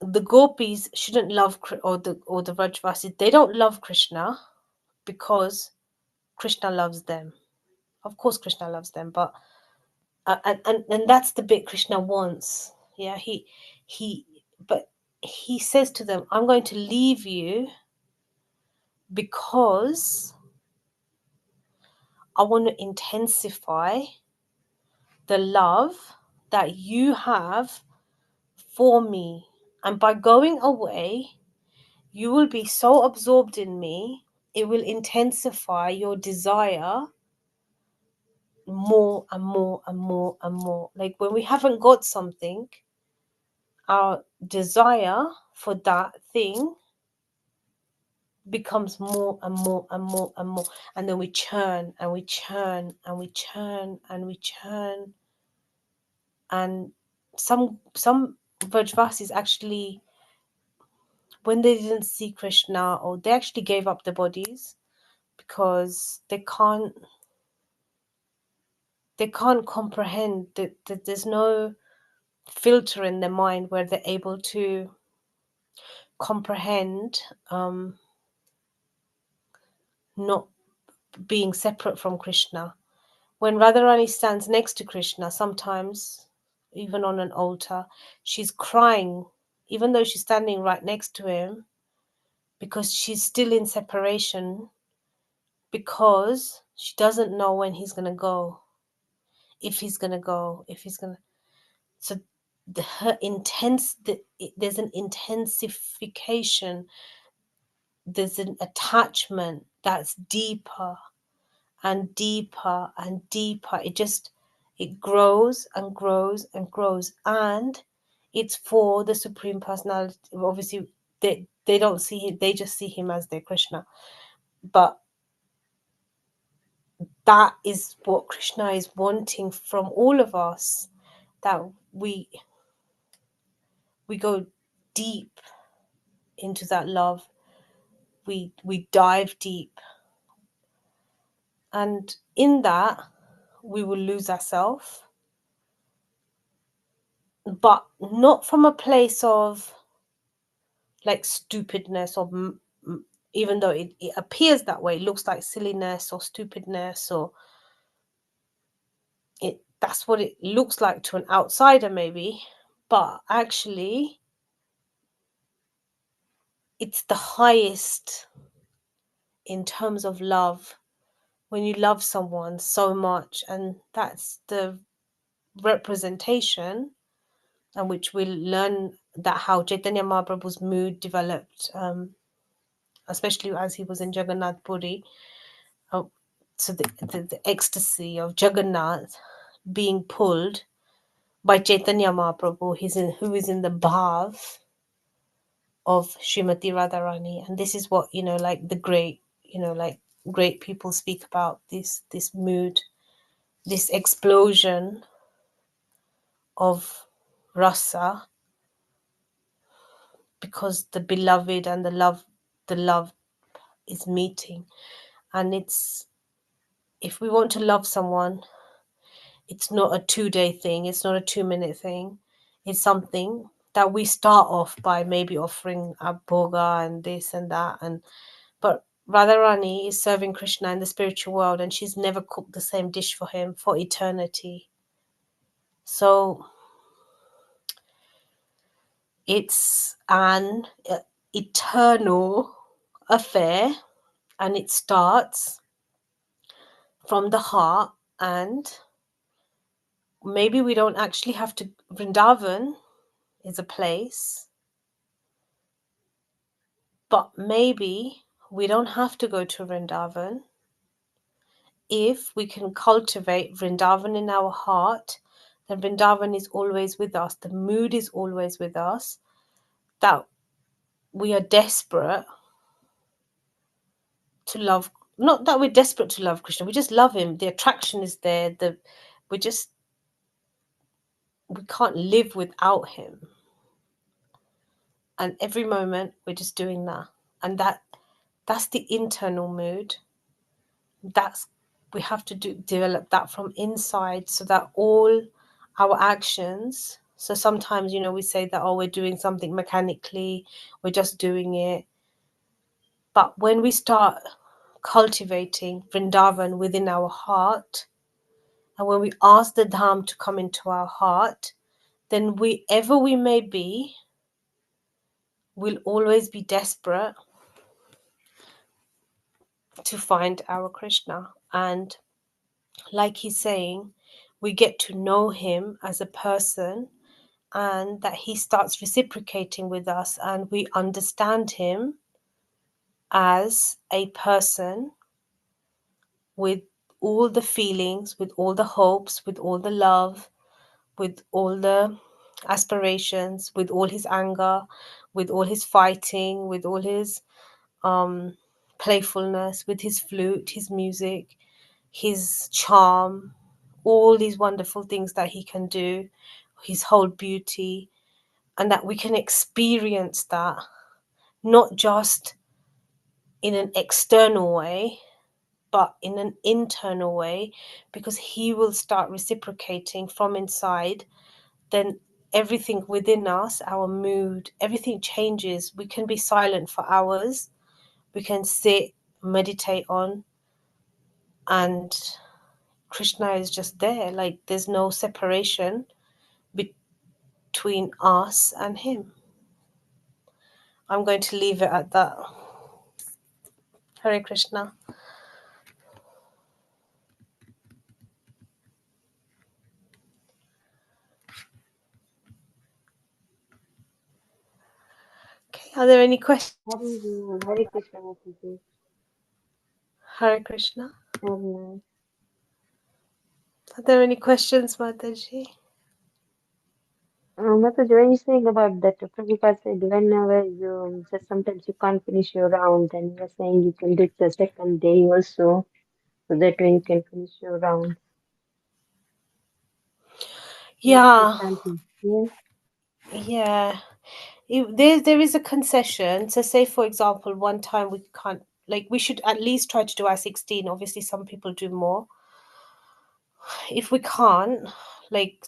The gopis shouldn't love, or the Vrajvasis, they don't love Krishna because Krishna loves them. Of course Krishna loves them, but and that's the bit Krishna wants. Yeah, but he says to them, I'm going to leave you because I want to intensify the love that you have for me. And by going away, you will be so absorbed in me, it will intensify your desire more and more and more and more. Like when we haven't got something, our desire for that thing becomes more and more and more and more, and then we churn and we churn and we churn and we churn. And some Vrajvasis actually, when they didn't see Krishna, or they actually gave up their bodies because they can't comprehend that there's no filter in their mind where they're able to comprehend not being separate from Krishna. When Radharani stands next to Krishna, sometimes even on an altar, she's crying, even though she's standing right next to him, because she's still in separation, because she doesn't know when he's going to go, if he's going to go, if he's going to. So there's an intensification, there's an attachment that's deeper and deeper and deeper. It grows and grows and grows, and it's for the Supreme Personality. Obviously they don't see him, they just see him as their Krishna, but that is what Krishna is wanting from all of us, that we go deep into that love, we dive deep, and in that we will lose ourselves, but not from a place of like stupidness, or even though it appears that way, it looks like silliness or stupidness, or that's what it looks like to an outsider maybe, but actually it's the highest in terms of love, when you love someone so much, and that's the representation, and which we'll learn that how Chaitanya Mahaprabhu's mood developed, especially as he was in Jagannath Puri. Oh, so the ecstasy of Jagannath being pulled by Chaitanya Mahaprabhu, who is in the bhav of Srimati Radharani. And this is what, like the great, like great people speak about, this mood, this explosion of rasa, because the beloved and the love is meeting. And if we want to love someone, it's not a 2-day thing, it's not a 2-minute thing. It's something that we start off by maybe offering a bhoga and this and that, but Radharani is serving Krishna in the spiritual world, and she's never cooked the same dish for him for eternity. So it's an eternal affair, and it starts from the heart. And maybe we don't actually have to. Vrindavan is a place, but maybe we don't have to go to Vrindavan if we can cultivate Vrindavan in our heart. Then Vrindavan is always with us. The mood is always with us. That we are desperate to love. Not that we're desperate to love Krishna. We just love him. The attraction is there. We can't live without him. And every moment we're just doing that. And that's the internal mood. We have to develop that from inside, so that all our actions. So sometimes, we say that, we're doing something mechanically, we're just doing it. But when we start cultivating Vrindavan within our heart, and when we ask the Dham to come into our heart, then wherever we may be, we'll always be desperate to find our Krishna. And like he's saying, we get to know him as a person, and that he starts reciprocating with us, and we understand him as a person with all the feelings, with all the hopes, with all the love, with all the aspirations, with all his anger, with all his fighting, with all his playfulness, with his flute, his music, his charm, all these wonderful things that he can do, his whole beauty, and that we can experience that not just in an external way, but in an internal way, because he will start reciprocating from inside. Then everything within us, our mood, everything changes. We can be silent for hours, we can sit, meditate on, and Krishna is just there. Like there's no separation between us and him. I'm going to leave it at that. Hare Krishna. Okay, are there any questions? Hare Krishna, Mataji. Hare Krishna. Very nice. Are there any questions, Mataji? Mataji, when you saying about that, Prabhupada said whenever you just sometimes you can't finish your round, and you're saying you can do it the second day also, so that way you can finish your round. Not for Yeah, chanting. Yeah. yeah. There is a concession. So say, for example, one time we can't, like we should at least try to do our 16. Obviously, some people do more. If we can't, like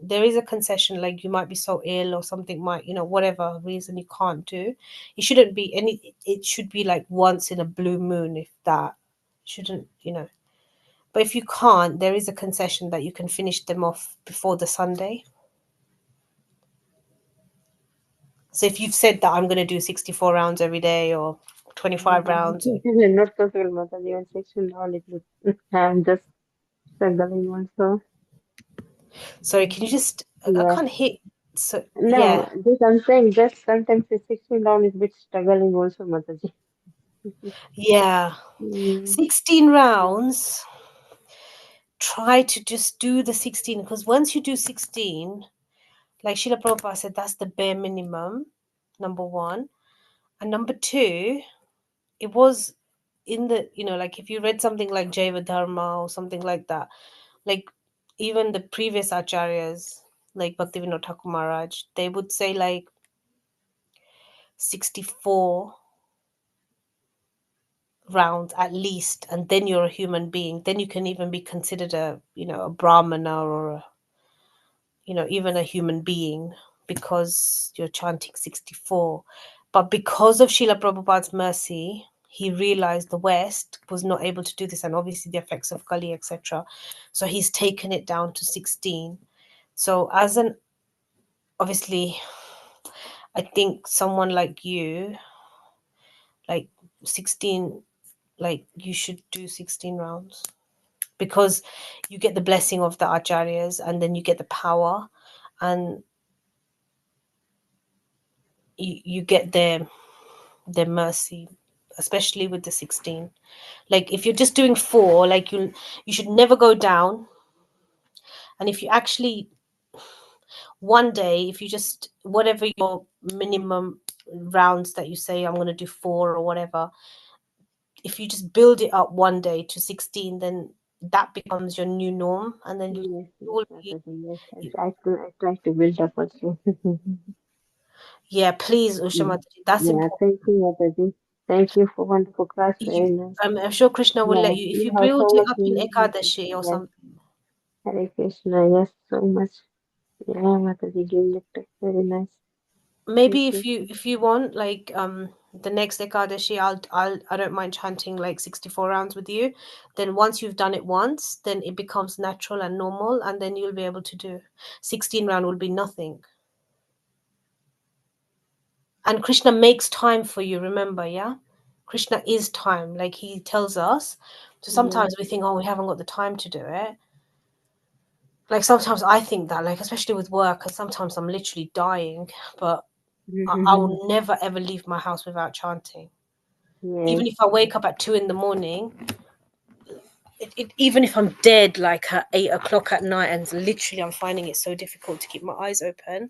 there is a concession, like you might be so ill or something might, whatever reason you can't do. It shouldn't be it should be like once in a blue moon, if that. Shouldn't. But if you can't, there is a concession that you can finish them off before the Sunday. So if you've said that I'm going to do 64 rounds every day or 25 rounds, or Not possible, Mataji. Even 16 round it would. I'm just struggling also. sorry, can you just, I Yeah. can't hit. So No, yeah, just I'm saying just sometimes the 16 round is a bit struggling also, Mataji. yeah. Mm, 16 yeah. rounds. Try to just do the 16, because once you do 16, like Srila Prabhupada said, that's the bare minimum, number one. And number two, it was in the, like if you read something like Jaiva Dharma or something like that, like even the previous acharyas, like Bhaktivinoda Thakur Maharaj, they would say like 64 rounds at least, and then you're a human being. Then you can even be considered a brahmana, or even a human being, because you're chanting 64. But because of Srila Prabhupada's mercy, he realized the West was not able to do this, and obviously the effects of Kali, etc. So he's taken it down to 16. So obviously, I think someone like you, like 16, like you should do 16 rounds, because you get the blessing of the acharyas, and then you get the power, and you get their mercy, especially with the 16. Like if you're just doing 4, like you should never go down. And if you actually, one day, if you just, whatever your minimum rounds that you say, I'm going to do 4 or whatever, if you just build it up one day to 16, then that becomes your new norm, and then you Yes, yes, will be. Mataji. Yes, I try to build up also. Yeah, please, Usha Yeah, Mataji, that's yeah. important. Thank you, Mataji. Thank you for wonderful class. you, Very nice. I'm sure Krishna will let Yeah, you, if you you have build so it much up in meaning, Ekadashi Mataji. or Yes, something. Hare Krishna. Yes, so much. Yeah, Mataji, giving it very nice. Thank Maybe you. if you want, like the next Ekadashi, I don't mind chanting like 64 rounds with you. Then once you've done it once, then it becomes natural and normal, and then you'll be able to do 16 round will be nothing. And Krishna makes time for you, remember, yeah? Krishna is time, like he tells us. So Yes. sometimes we think, oh, we haven't got the time to do it. Like sometimes I think that, like especially with work, and sometimes I'm literally dying, but I will never ever leave my house without chanting. Even Yes. if I wake up at 2 in the morning, even if I'm dead like at 8 o'clock at night, and literally I'm finding it so difficult to keep my eyes open,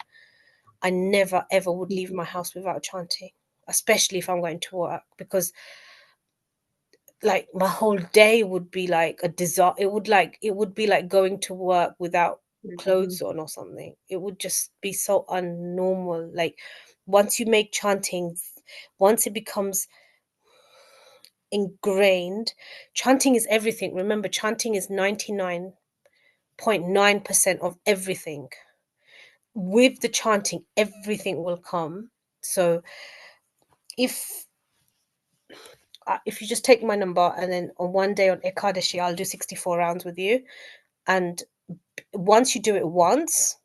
I never ever would leave my house without chanting, especially if I'm going to work, because like my whole day would be like a disaster. It would be like going to work without clothes on or something. It would just be so unnormal. Like once you make chanting, once it becomes ingrained, chanting is everything. Remember, chanting is 99.9% of everything. With the chanting, everything will come. So if if you just take my number, and then on one day on Ekadashi, I'll do 64 rounds with you. And once you do it once,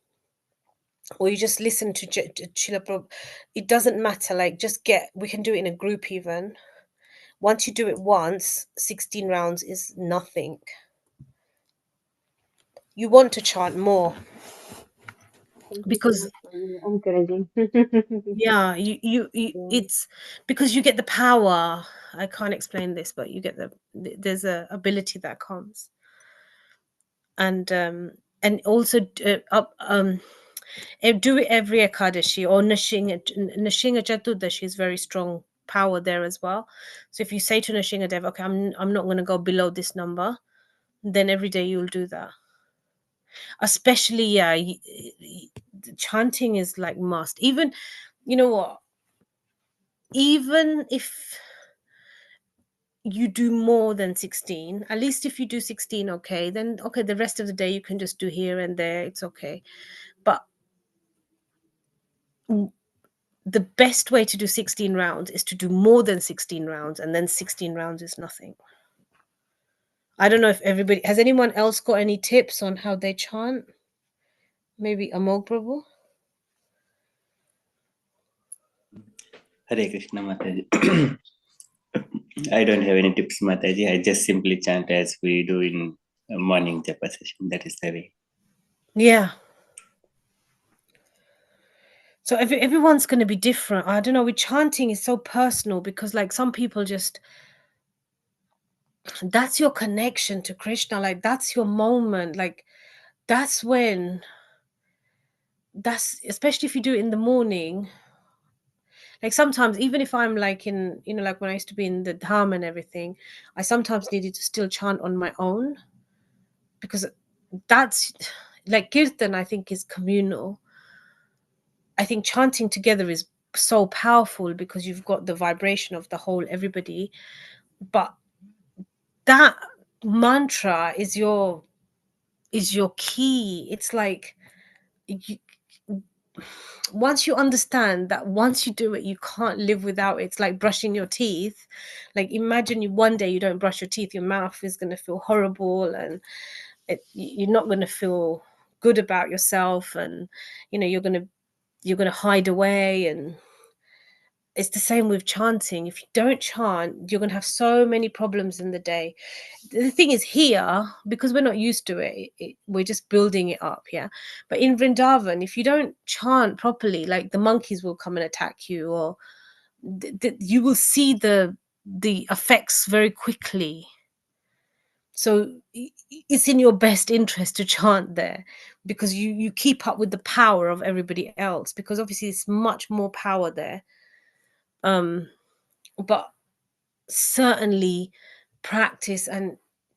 or you just listen to Chila Prabhu, it doesn't matter. Like, we can do it in a group even. Once you do it once, 16 rounds is nothing. You want to chant more, Thank you so because much for your encouraging. yeah, you Yeah. it's because you get the power. I can't explain this, but you get there's a ability that comes. And also do it every Ekadashi, or Nashinga Chaturdashi is very strong power there as well. So if you say to Nashinga Dev, okay, I'm not going to go below this number, then every day you'll do that. Especially, yeah, chanting is like must. Even, you know what? Even if you do more than 16, at least if you do 16, okay, then okay, the rest of the day you can just do here and there, it's okay. But the best way to do 16 rounds is to do more than 16 rounds, and then 16 rounds is nothing. I don't know if everybody has anyone else got any tips on how they chant? Maybe Amol Prabhu? Hare Krishna Mataji. I don't have any tips, Mataji. I just simply chant as we do in morning japa session. That is the way. Yeah. So everyone's going to be different. I don't know. With chanting is so personal because, like, some people just, that's your connection to Krishna. Like, that's your moment. Like, that's when, that's especially if you do it in the morning. Like sometimes, even if I'm like in, like when I used to be in the dham and everything, I sometimes needed to still chant on my own because that's like kirtan, I think, is communal. I think chanting together is so powerful because you've got the vibration of the whole everybody. But that mantra is your key. It's like you, once you understand that, once you do it, you can't live without it. It's like brushing your teeth. Like imagine you one day you don't brush your teeth, your mouth is going to feel horrible, and you're not going to feel good about yourself, and you're going to hide away. And it's the same with chanting. If you don't chant, you're going to have so many problems in the day. The thing is, here, because we're not used to it, we're just building it up. Yeah. But in Vrindavan, if you don't chant properly, like the monkeys will come and attack you, or you will see the effects very quickly. So it's in your best interest to chant there, because you keep up with the power of everybody else, because obviously it's much more power there. But certainly practice, and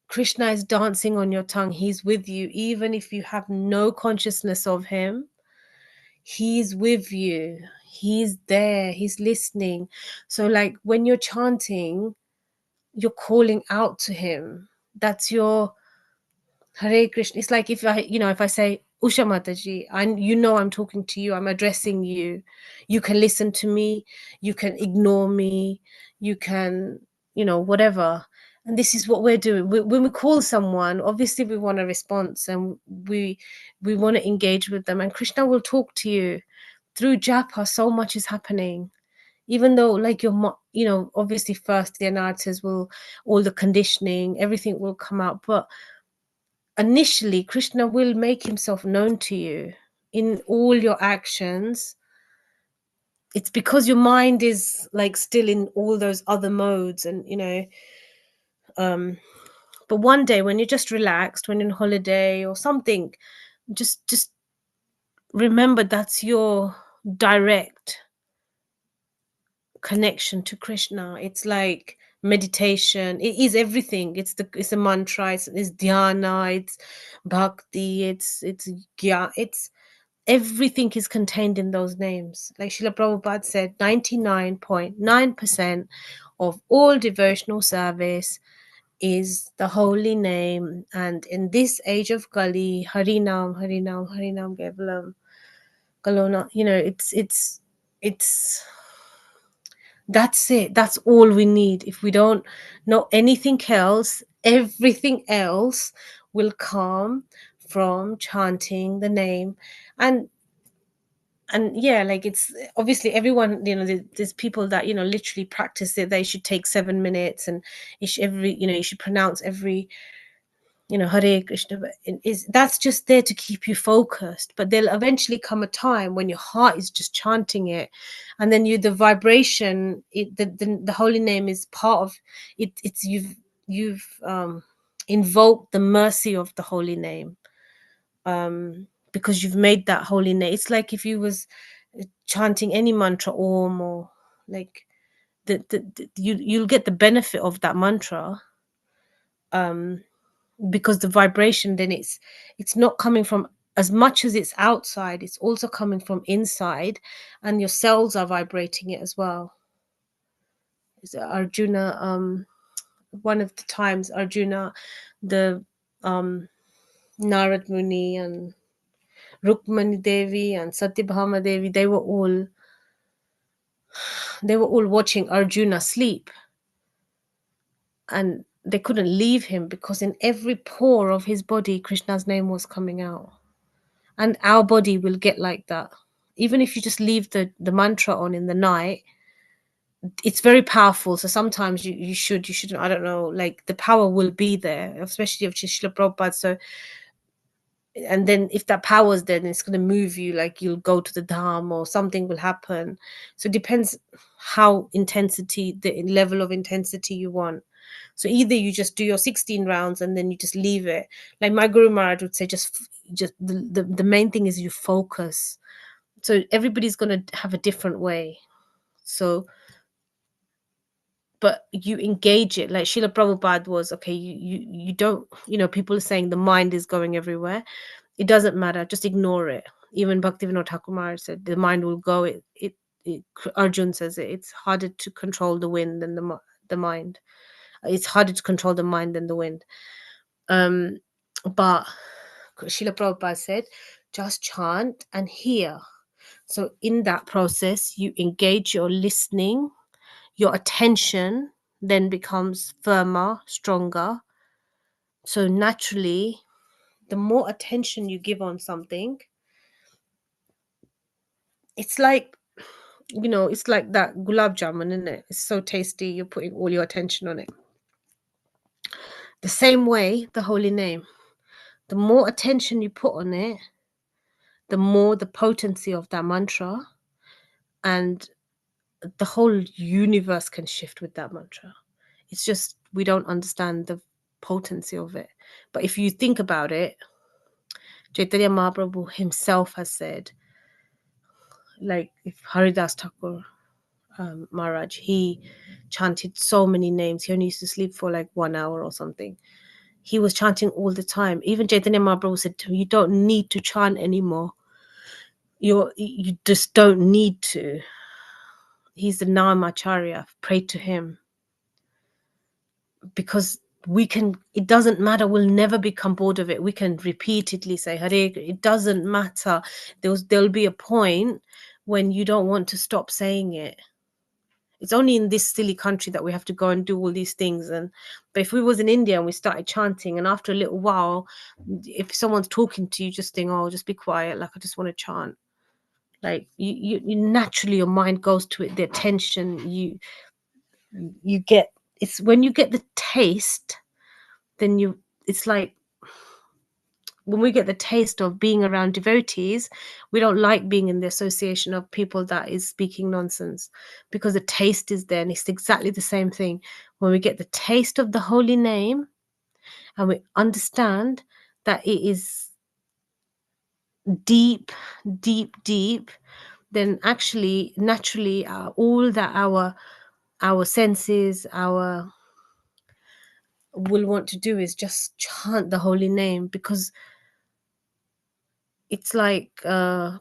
Krishna is dancing on your tongue. He's with you even if you have no consciousness of him. He's with you, he's there, he's listening. So like when you're chanting, you're calling out to him. That's your Hare Krishna. It's like if I say Usha Mataji, I'm talking to you, I'm addressing you. You can listen to me, you can ignore me, you can, whatever. And this is what we're doing. When we call someone, obviously we want a response, and we want to engage with them. And Krishna will talk to you through japa. So much is happening. Even though, like, obviously first the anarthas will, all the conditioning, everything will come out, but initially Krishna will make himself known to you in all your actions. It's because your mind is like still in all those other modes, and but one day when you're just relaxed, when you're on holiday or something, just remember that's your direct connection to Krishna. It's like meditation. It is everything. It's a mantra. It's dhyana. It's bhakti. It's everything is contained in those names. Like Srila Prabhupada said, 99.9% of all devotional service is the holy name. And in this age of Kali, Harinam, Harinam, Harinam Kevalam, Kalona, it's that's it. That's all we need. If we don't know anything else, everything else will come from chanting the name. And yeah, like, it's obviously everyone, there's people that literally practice it. They should take 7 minutes, and you should pronounce every Hare Krishna. But that's just there to keep you focused. But there'll eventually come a time when your heart is just chanting it, and then the vibration, the holy name is part of it. It's you've invoked the mercy of the holy name, because you've made that holy name. It's like if you was chanting any mantra, om, or like you'll get the benefit of that mantra, because the vibration, then it's not coming from, as much as it's outside, it's also coming from inside, and your cells are vibrating it as well. Is Arjuna, one of the times Arjuna, the Narad Muni and Rukmani Devi and Satyabhama Devi, they were all watching Arjuna sleep, and they couldn't leave him, because in every pore of his body Krishna's name was coming out. And our body will get like that. Even if you just leave the mantra on in the night, it's very powerful. So sometimes you shouldn't, I don't know, like the power will be there, especially if Srila Prabhupada. So, and then if that power is there, then it's going to move you, like you'll go to the dham or something will happen. So it depends how the level of intensity you want. So either you just do your 16 rounds and then you just leave it. Like my Guru Maharaj would say, just the main thing is you focus. So everybody's going to have a different way. So, but you engage it. Like Srila Prabhupada was, okay, you don't, people are saying the mind is going everywhere. It doesn't matter, just ignore it. Even Bhaktivinoda Thakur Maharaj said the mind will go. Arjun says it's harder to control the wind than the mind. It's harder to control the mind than the wind. But Srila Prabhupada said, just chant and hear. So in that process, you engage your listening, your attention then becomes firmer, stronger. So naturally, the more attention you give on something, it's like, it's like that gulab jamun, isn't it? It's so tasty, you're putting all your attention on it. The same way, the holy name. The more attention you put on it, the more the potency of that mantra, and the whole universe can shift with that mantra. It's just we don't understand the potency of it. But if you think about it, Chaitanya Mahaprabhu himself has said, like if Haridas Thakur Maharaj, he chanted so many names. He only used to sleep for like 1 hour or something. He was chanting all the time. Even Chaitanya Mahaprabhu said to him, you don't need to chant anymore. You just don't need to. He's the Namacharya. Pray to him. Because it doesn't matter. We'll never become bored of it. We can repeatedly say Hare. It doesn't matter. There'll be a point when you don't want to stop saying it. It's only in this silly country that we have to go and do all these things. But if we was in India and we started chanting, and after a little while, if someone's talking to you, just think, oh, just be quiet. Like, I just want to chant. Like you naturally, your mind goes to it. The attention you get. It's when you get the taste, then it's like when we get the taste of being around devotees, we don't like being in the association of people that is speaking nonsense, because the taste is there. And it's exactly the same thing. When we get the taste of the holy name and we understand that it is deep, deep, deep, then actually, naturally, all that our senses, will want to do is just chant the holy name, because it's like Dhruv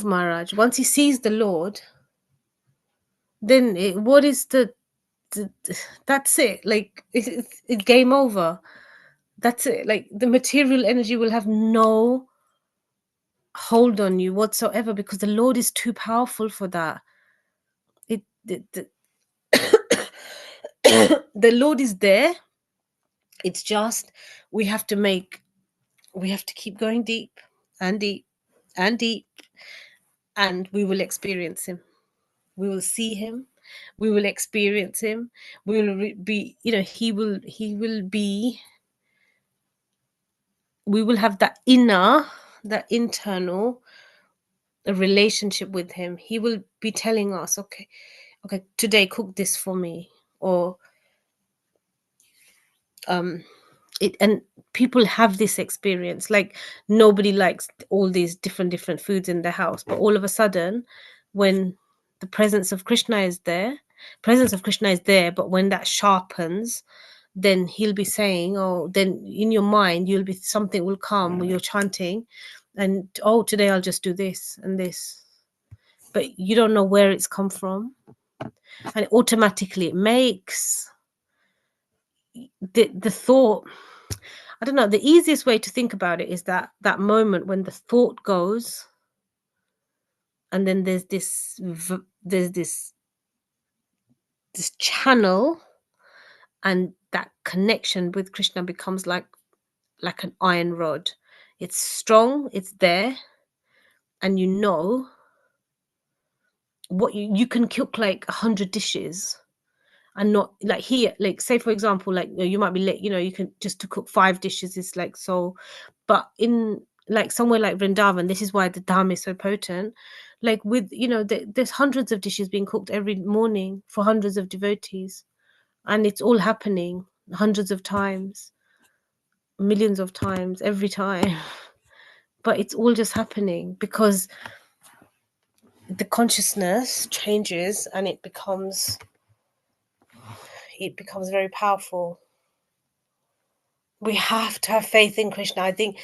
Maharaj. Once he sees the Lord, then what is that's it. Like it's game over. That's it. Like the material energy will have no hold on you whatsoever, because the Lord is too powerful for that. The Lord is there. It's just we have to keep going deep and deep and deep, and we will experience him. We will see him. We will experience him. We will be, he will be, we will have that internal relationship with him. He will be telling us, okay, today cook this for me, or and people have this experience. Like nobody likes all these different foods in their house, but all of a sudden, when the presence of Krishna is there, but when that sharpens, then he'll be saying, oh, then in your mind something will come when you're chanting, and oh, today I'll just do this and this, but you don't know where it's come from, and automatically it makes the thought. I don't know. The easiest way to think about it is that moment when the thought goes, and then there's this this channel and that connection with Krishna becomes like an iron rod. It's strong, it's there, and you know what you can cook like 100 dishes and not like here, like say for example, like you might be late, you can just to cook 5 dishes is like so, but in like somewhere like Vrindavan, this is why the dham is so potent. Like with there's hundreds of dishes being cooked every morning for hundreds of devotees, and it's all happening hundreds of times, millions of times every time. But it's all just happening because the consciousness changes and it becomes very powerful. We have to have faith in Krishna. I think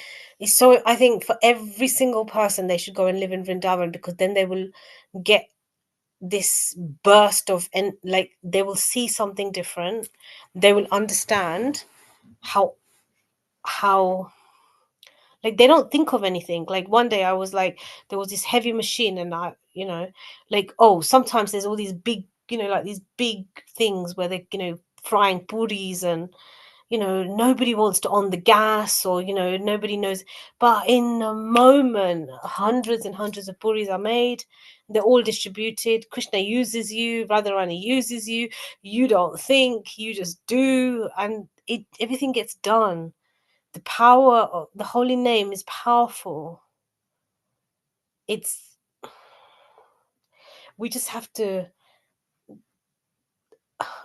for every single person they should go and live in Vrindavan, because then they will get this burst of, and like they will see something different. They will understand how like they don't think of anything. Like one day I was like, there was this heavy machine, and I, like, oh, sometimes there's all these big, like these big things where they, frying puris, and nobody wants to on the gas, or nobody knows. But in a moment, hundreds and hundreds of puris are made. They're all distributed. Krishna uses you, Radharani uses you. You don't think, you just do, and everything gets done. The power of the holy name is powerful. We just have to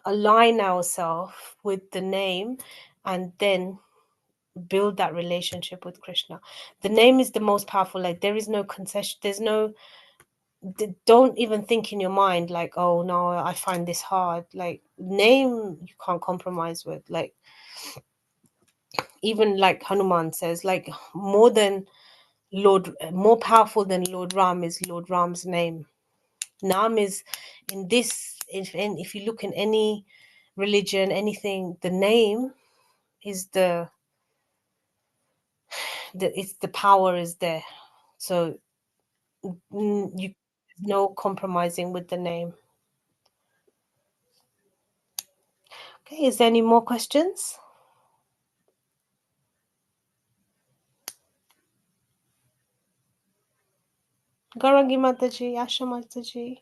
align ourselves with the name and then build that relationship with Krishna. The name is the most powerful. Like there is no concession. Don't even think in your mind like, oh no, I find this hard. Like name you can't compromise with. Like even like Hanuman says, like more powerful than Lord Ram is Lord Ram's name. Nam is in this, if you look in any religion, anything, the name is it's the power is there. So you no compromising with the name. Okay, is there any more questions? Garangi Mataji, Asha Mataji.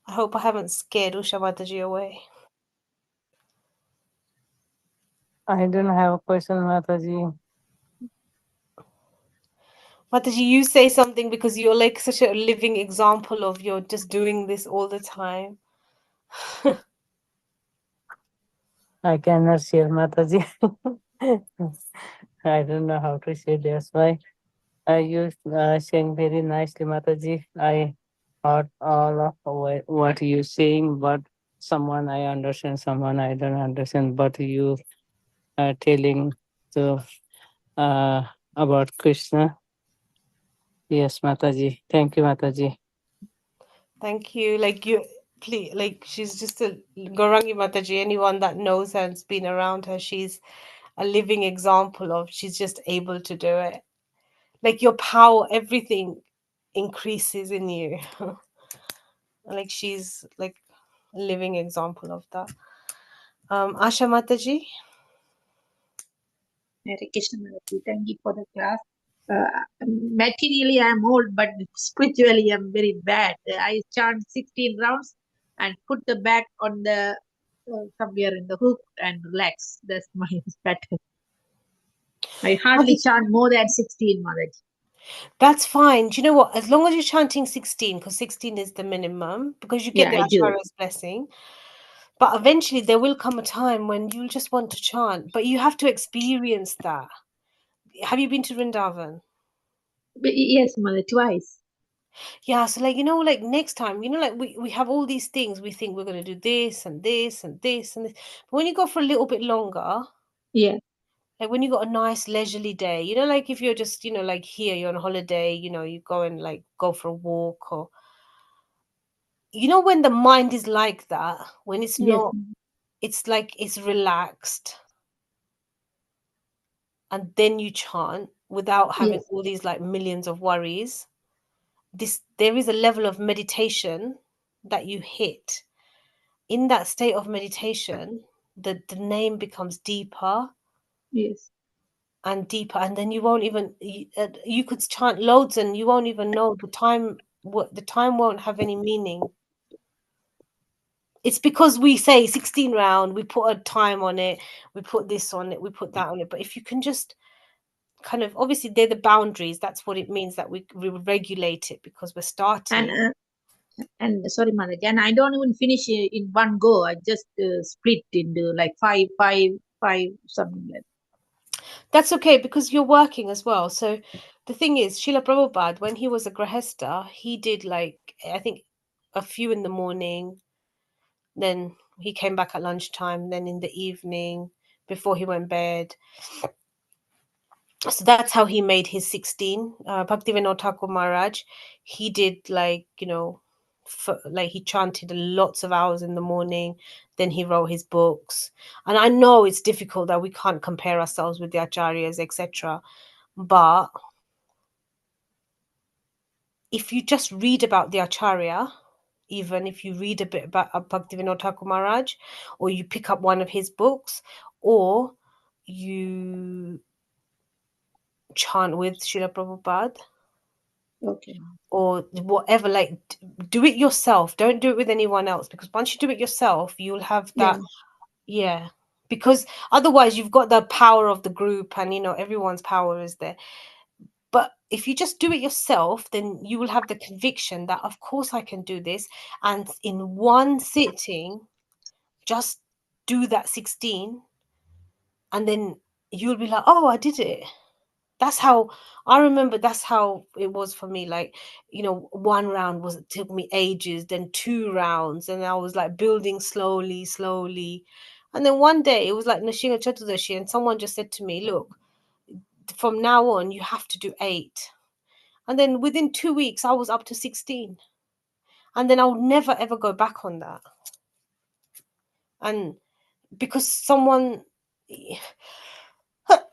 I hope I haven't scared Usha Mataji away. I don't have a question, Mataji. Mataji, you say something, because you're like such a living example of you're just doing this all the time. I cannot share, Mataji. I don't know how to share. That's why you saying very nicely, Mataji. I heard all of what you saying, but someone I understand, someone I don't understand. But you are telling the about Krishna. Yes, Mataji. Thank you, Mataji. Thank you. Like you, please, like she's just a Gorangi Mataji. Anyone that knows her and's been around her, she's a living example of. She's just able to do it. Like your power, everything increases in you. Like she's like a living example of that. Asha Mataji. Hare Krishna, Mataji. Thank you for the class. Materially, I'm old, but spiritually, I'm very bad. I chant 16 rounds and put the back on the somewhere in the hook and relax. That's my pattern. I hardly chant more than 16, Mataji. That's fine. Do you know what? As long as you're chanting 16, because 16 is the minimum, because you get Yeah, the I do. Acharya's blessing. But eventually there will come a time when you'll just want to chant, but you have to experience that. Have you been to Vrindavan? Yes, Mother, twice. Yeah, so like, like next time, like we have all these things, we think we're going to do this and this and this and this. But when you go for a little bit longer, yeah, like when you got a nice leisurely day, like if you're just, like here, you're on holiday, you go and like go for a walk, or, when the mind is like that, when it's yes, not, it's like it's relaxed. And then you chant without having yes, all these like millions of worries. There is a level of meditation that you hit, in that state of meditation, the name becomes deeper Yes. and deeper, and then you won't even you could chant loads and you won't even know the time. The time won't have any meaning. It's because we say 16 round, we put a time on it, we put this on it, we put that on it. But if you can just kind of, obviously they're the boundaries, that's what it means, that we regulate it, because we're And starting. sorry, Mataji, and I don't even finish in one go. I just split into like five, something like That's okay, because you're working as well. So the thing is, Srila Prabhupada, when he was a Grahasta, he did like, I think, a few in the morning, then he came back at lunchtime, then in the evening, before he went bed. So that's how he made his 16. Bhaktivinoda Thakur Maharaj, he did like, like he chanted lots of hours in the morning, then he wrote his books. And I know it's difficult that we can't compare ourselves with the acharyas, etc. But if you just read about the acharya, even if you read a bit about Bhaktivinoda Thakur Maharaj, or you pick up one of his books, or you chant with Srila Prabhupada, okay. or whatever, like do it yourself, don't do it with anyone else, because once you do it yourself, you'll have that. Yeah, because otherwise you've got the power of the group, and everyone's power is there. But if you just do it yourself, then you will have the conviction that of course I can do this, and in one sitting just do that 16, and then you'll be like, oh, I did it. That's how I remember. That's how it was for me. Like, one round took me ages, then 2 rounds, and I was like building slowly. And then one day it was like Nashinga Chaturdashi, and someone just said to me, look, from now on, you have to do 8. And then within 2 weeks, I was up to 16. And then I would never, ever go back on that. And because someone,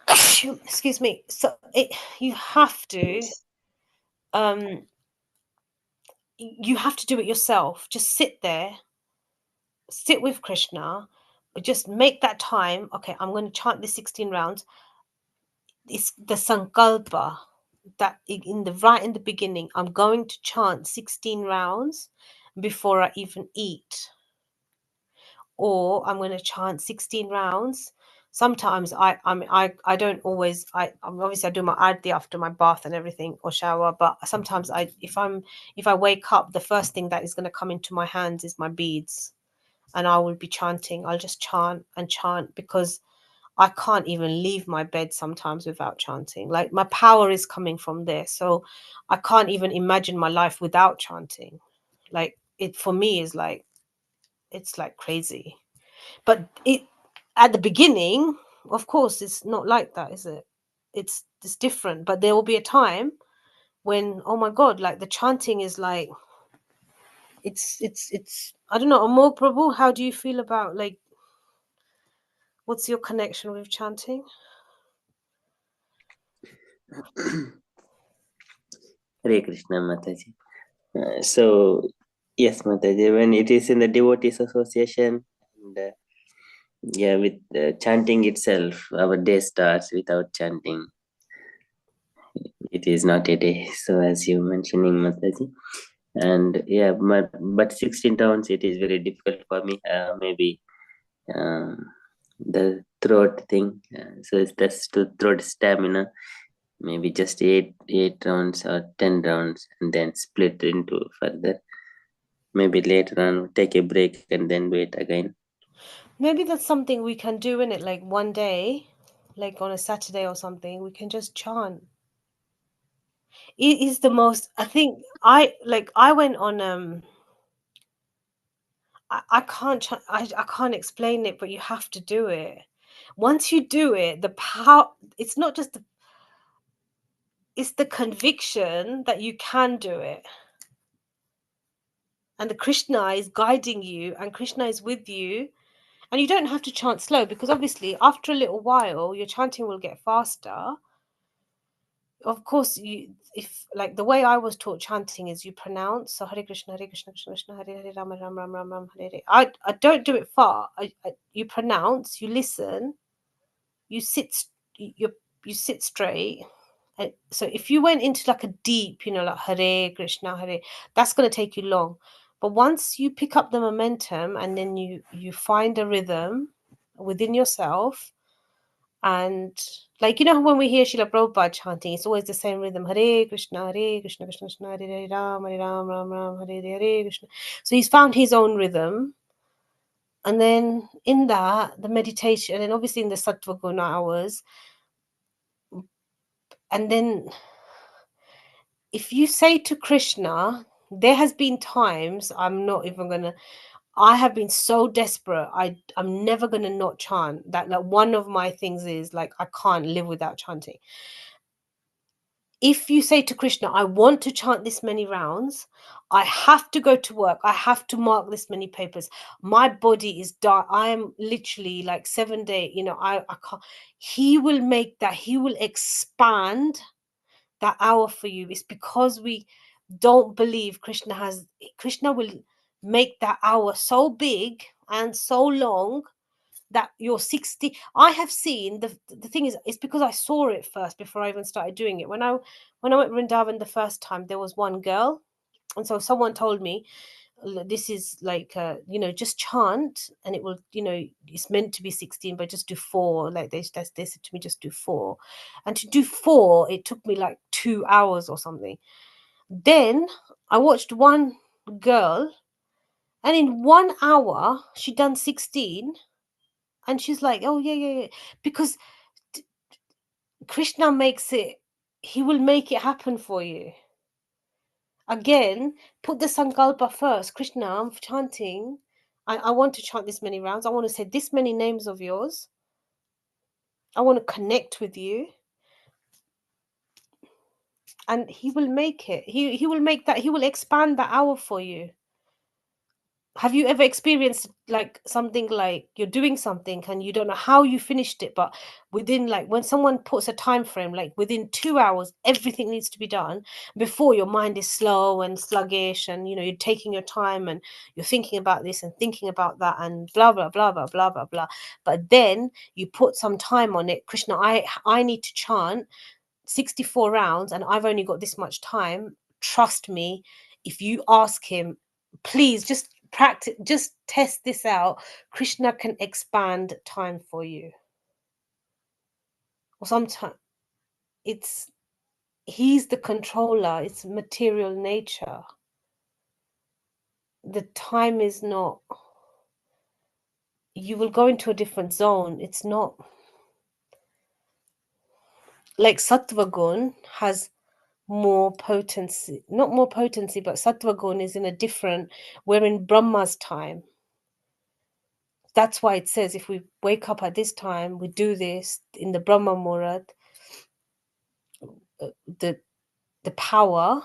excuse me, so you have to do it yourself. Just sit there, sit with Krishna, just make that time. Okay, I'm going to chant this 16 rounds. It's the sankalpa that in the beginning, I'm going to chant 16 rounds before I even eat, or I'm going to chant 16 rounds. Sometimes I don't always, obviously I do my arti after my bath and everything, or shower, but sometimes if I wake up, the first thing that is going to come into my hands is my beads, and I will be chanting. I'll just chant and chant, because I can't even leave my bed sometimes without chanting. Like, my power is coming from there. So I can't even imagine my life without chanting. Like, it for me is like, it's like crazy. But at the beginning, of course, it's not like that, is it? It's different. But there will be a time when, oh my God, like the chanting is like, it's I don't know. Amol Prabhu, how do you feel about, like, what's your connection with chanting? Hare Krishna, Mataji. So, yes, Mataji, when it is in the devotees association, and with chanting itself, our day starts without chanting. It is not a day. So, as you mentioning, Mataji, and but 16 rounds, it is very difficult for me. Maybe the throat thing. So it's that's to throat stamina. Maybe just eight rounds or 10 rounds, and then split into further. Maybe later on take a break and then do it again. Maybe that's something we can do in it, like one day, like on a Saturday or something, we can just chant. It is the most, I think, I went on I can't I can't explain it, but you have to do it. Once you do it, the power, it's not just it's the conviction that you can do it. And the Krishna is guiding you, and Krishna is with you. And you don't have to chant slow, because obviously after a little while your chanting will get faster. of course, if like the way I was taught chanting is you pronounce, so Hare Krishna, Krishna Krishna, Hare Hare, Rama Rama, Rama Rama, Hare Hare. I don't do it far. You pronounce, you listen, you sit, you sit straight. And so if you went into like a deep, like Hare Krishna, Hare, that's going to take you long. But once you pick up the momentum and then you find a rhythm within yourself, and like when we hear Srila Prabhupada chanting, it's always the same rhythm: Hare Krishna, Krishna Krishna, Hare Ram, Ram Ram, Hare Hare Krishna. So he's found his own rhythm, and then in that the meditation, and obviously in the Sattva Guna hours, and then if you say to Krishna, there has been times I have been so desperate. I'm never gonna not chant. That like one of my things is like I can't live without chanting. If you say to Krishna, I want to chant this many rounds, I have to go to work, I have to mark this many papers, my body is done, I am literally like 7 days, I can't. He will make that, he will expand that hour for you. It's because we don't believe Krishna will make that hour so big and so long that you're 60. I have seen the thing is, it's because I saw it first before I even started doing it. When I went Vrindavan the first time, there was one girl, and so someone told me, this is like just chant and it will, it's meant to be 16, but just do 4. Like they said to me, just do 4. And to do 4, it took me like 2 hours or something. Then I watched one girl, and in 1 hour she done 16. And she's like, oh yeah, because Krishna makes it, he will make it happen for you. Again, put the sankalpa first. Krishna, I'm chanting. I want to chant this many rounds. I want to say this many names of yours. I want to connect with you. And he will make it. He will make that. He will expand that hour for you. Have you ever experienced like something like you're doing something and you don't know how you finished it, but within, like, when someone puts a time frame, like within 2 hours everything needs to be done, before your mind is slow and sluggish and you're taking your time and you're thinking about this and thinking about that and blah blah blah blah blah blah blah, but then you put some time on it. Krishna, I need to chant 64 rounds and I've only got this much time. Trust me, if you ask him, please just practice, just test this out. Krishna can expand time for you. Or sometimes he's the controller. It's material nature. The time is not, you will go into a different zone. It's not like Sattva Gun has more potency, not more potency, but Sattva Gun is in a different, we're in Brahma's time. That's why it says if we wake up at this time, we do this in the Brahma Muhurat, the power,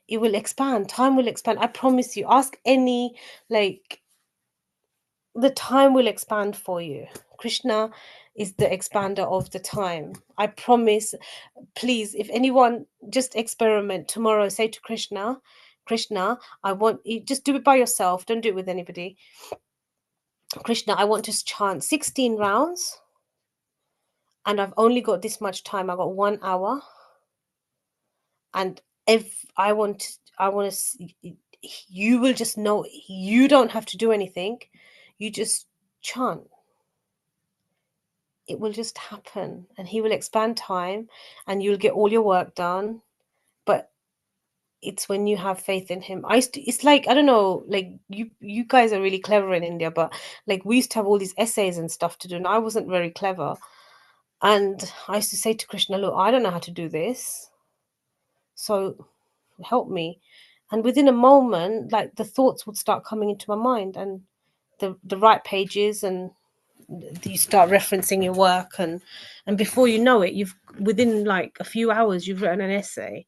it will expand. Time will expand. I promise you. Ask any, like, the time will expand for you. Krishna is the expander of the time. I promise. Please, if anyone, just experiment tomorrow. Say to Krishna, Krishna, I want you, just do it by yourself. Don't do it with anybody. Krishna, I want to chant 16 rounds. And I've only got this much time. I got 1 hour. And if I want to, you will just know, you don't have to do anything. You just chant. It will just happen, and he will expand time and you'll get all your work done. But it's when you have faith in him. It's like, I don't know, like you guys are really clever in India, but like we used to have all these essays and stuff to do, and I wasn't very clever. And I used to say to Krishna, look, I don't know how to do this, so help me. And within a moment, like the thoughts would start coming into my mind, and the right pages, and you start referencing your work, and before you know it, you've, within like a few hours, you've written an essay,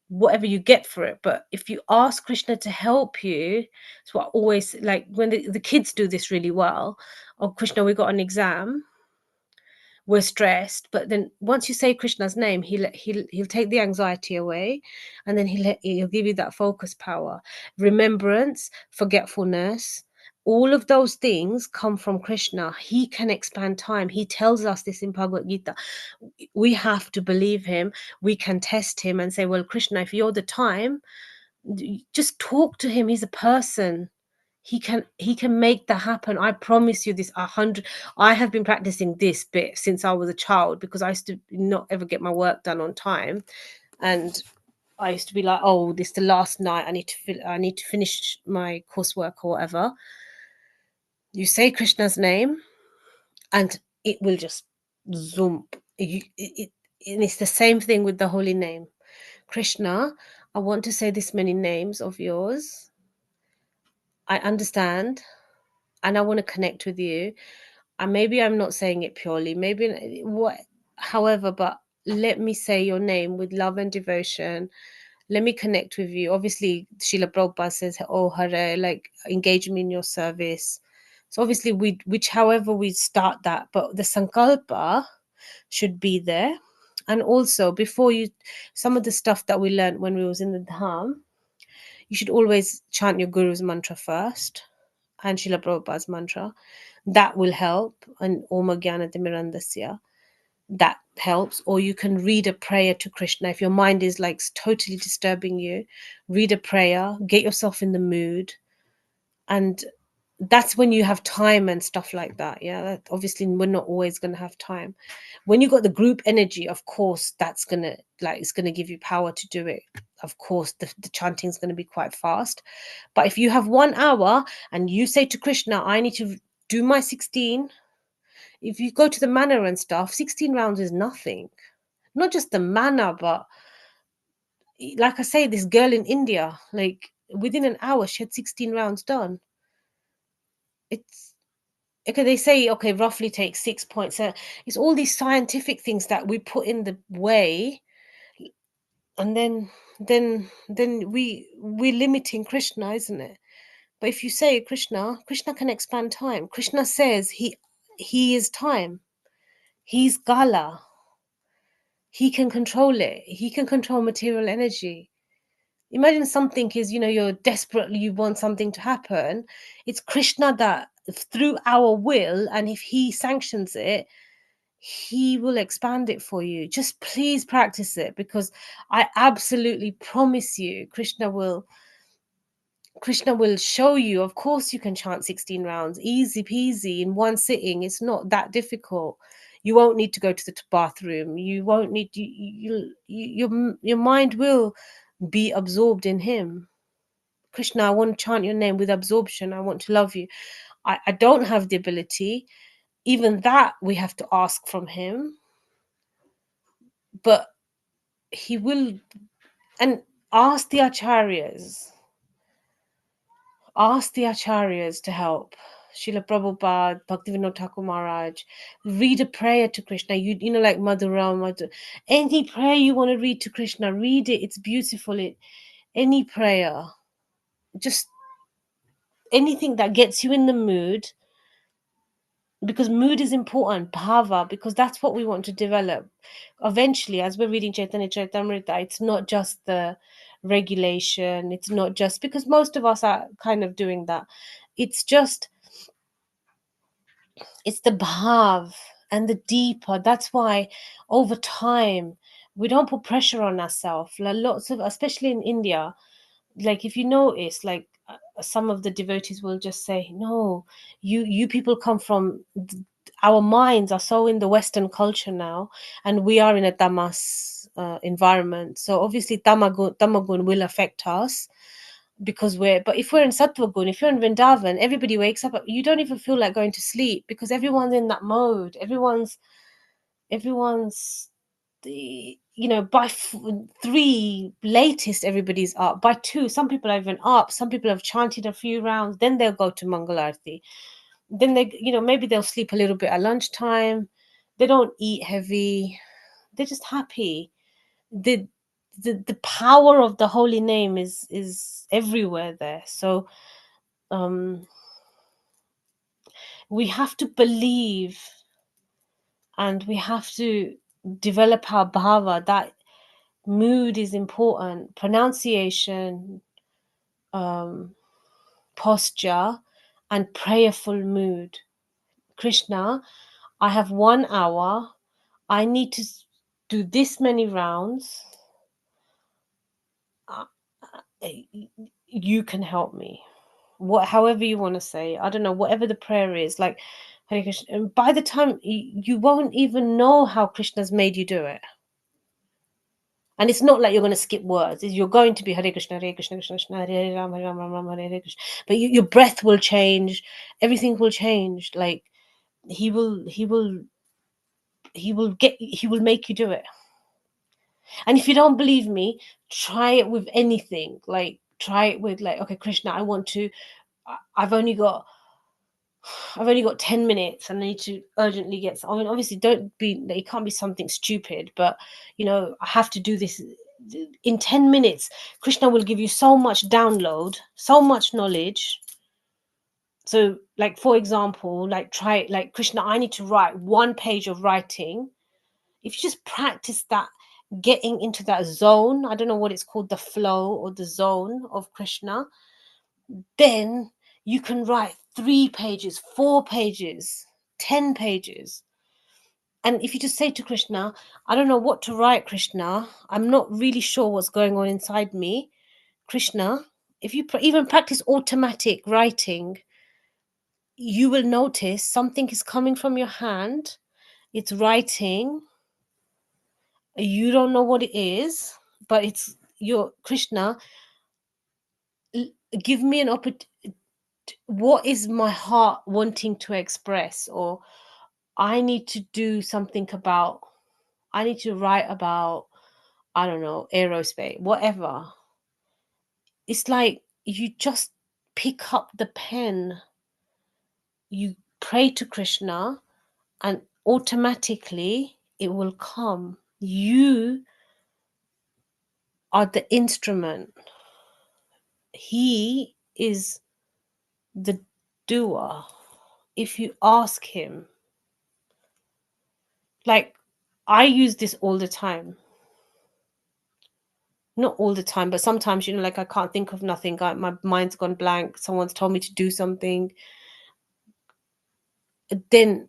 whatever you get for it. But if you ask Krishna to help you, it's what I always like when the kids do this really well. Oh, Krishna, we got an exam, we're stressed, but then once you say Krishna's name, he'll take the anxiety away, and then he'll give you that focus power, remembrance, forgetfulness. All of those things come from Krishna. He can expand time. He tells us this in Bhagavad Gita. We have to believe him. We can test him and say, well, Krishna, if you're the time, just talk to him. He's a person. He can make that happen. I promise you this. 100. I have been practicing this bit since I was a child, because I used to not ever get my work done on time, and I used to be like, oh, this is the last night. I need to finish my coursework or whatever. You say Krishna's name, and it will just zoom. And it's the same thing with the holy name. Krishna, I want to say this many names of yours. I understand, and I want to connect with you. And maybe I'm not saying it purely, maybe what, however, but let me say your name with love and devotion. Let me connect with you. Obviously, Srila Prabhupada says, oh, Hare, like, engage me in your service. So obviously, however we start that, but the sankalpa should be there. And also, before you, some of the stuff that we learned when we was in the dham, you should always chant your guru's mantra first, and Srila Prabhupada's mantra. That will help. And Om Jnana Timirandasya, that helps. Or you can read a prayer to Krishna. If your mind is like totally disturbing you, read a prayer, get yourself in the mood. And that's when you have time and stuff like that. Yeah, that, obviously we're not always going to have time. When you got the group energy, of course, that's gonna, like, it's gonna give you power to do it. Of course, the chanting is going to be quite fast. But if you have 1 hour and you say to Krishna, I need to do my 16, if you go to the manna and stuff, 16 rounds is nothing. Not just the manna, but like I say, this girl in India, like, within an hour she had 16 rounds done. It's okay. They say, okay, roughly take 6 points. It's all these scientific things that we put in the way, and then we're limiting Krishna, isn't it? But if you say Krishna can expand time. Krishna says he is time. He's Gala. He can control it. He can control material energy. Imagine something is, you're desperately, you want something to happen. It's Krishna that, through our will, and if he sanctions it, he will expand it for you. Just please practice it, because I absolutely promise you, Krishna will show you. Of course you can chant 16 rounds, easy peasy, in one sitting. It's not that difficult. You won't need to go to the bathroom. You won't need, your mind will be absorbed in him. Krishna, I want to chant your name with absorption. I want to love you. I don't have the ability. Even that we have to ask from him. But he will. And ask the acharyas. Ask the acharyas to help. Srila Prabhupada, Bhaktivinoda Thakur Maharaj. Read a prayer to Krishna. You know, like Madhura. Any prayer you want to read to Krishna, read it. It's beautiful. Any prayer. Just anything that gets you in the mood, because mood is important, bhava, because that's what we want to develop eventually. As we're reading Chaitanya Charitamrita, it's not just the regulation, it's not just, because most of us are kind of doing that. It's just, it's the bhav and the deeper. That's why over time we don't put pressure on ourselves. Like, lots of, especially in India, like, if you notice, like, some of the devotees will just say, no, you people come from, our minds are so in the Western culture now, and we are in a tamas environment. So obviously tamagun will affect us, because but if we're in sattvagun, if you're in Vrindavan, everybody wakes up, you don't even feel like going to sleep, because everyone's in that mode. Everyone's the, by 3 latest, everybody's up. By 2, some people are even up. Some people have chanted a few rounds, then they'll go to Mangalarti. Then they, maybe they'll sleep a little bit at lunchtime. They don't eat heavy. They're just happy. The power of the holy name is everywhere there. So we have to believe and we have to develop our bhava. That mood is important. Pronunciation, posture, and prayerful mood. Krishna, I have 1 hour. I need to do this many rounds. You can help me. However you want to say, I don't know, whatever the prayer is, like Hare Krishna. And by the time you won't even know how Krishna's made you do it. And it's not like you're going to skip words. You're going to be Hare Krishna, Hare Krishna, Krishna Krishna, Hare Ram, Hare Ram, Ram Ram, Hare Krishna. But your breath will change. Everything will change. Like he will make you do it. And if you don't believe me, try it with anything. Like try it with like, okay, Krishna, I've only got 10 minutes and I need to urgently get, I mean, obviously it can't be something stupid, but I have to do this in 10 minutes. Krishna will give you so much download, so much knowledge. So like, for example, like try it, like Krishna, I need to write 1 page of writing. If you just practice that, getting into that zone, I don't know what it's called, the flow or the zone of Krishna, then you can write 3 pages, 4 pages, 10 pages. And if you just say to Krishna, I don't know what to write, Krishna, I'm not really sure what's going on inside me, Krishna, if you even practice automatic writing, you will notice something is coming from your hand, it's writing, you don't know what it is, but it's your Krishna, give me an opportunity. What is my heart wanting to express? Or I need to do something about, I need to write about, I don't know, aerospace, whatever. It's like you just pick up the pen, you pray to Krishna, and automatically it will come. You are the instrument. He is the doer. If you ask him, like I use this all the time. Not all the time, but sometimes, like I can't think of nothing. My mind's gone blank. Someone's told me to do something. Then,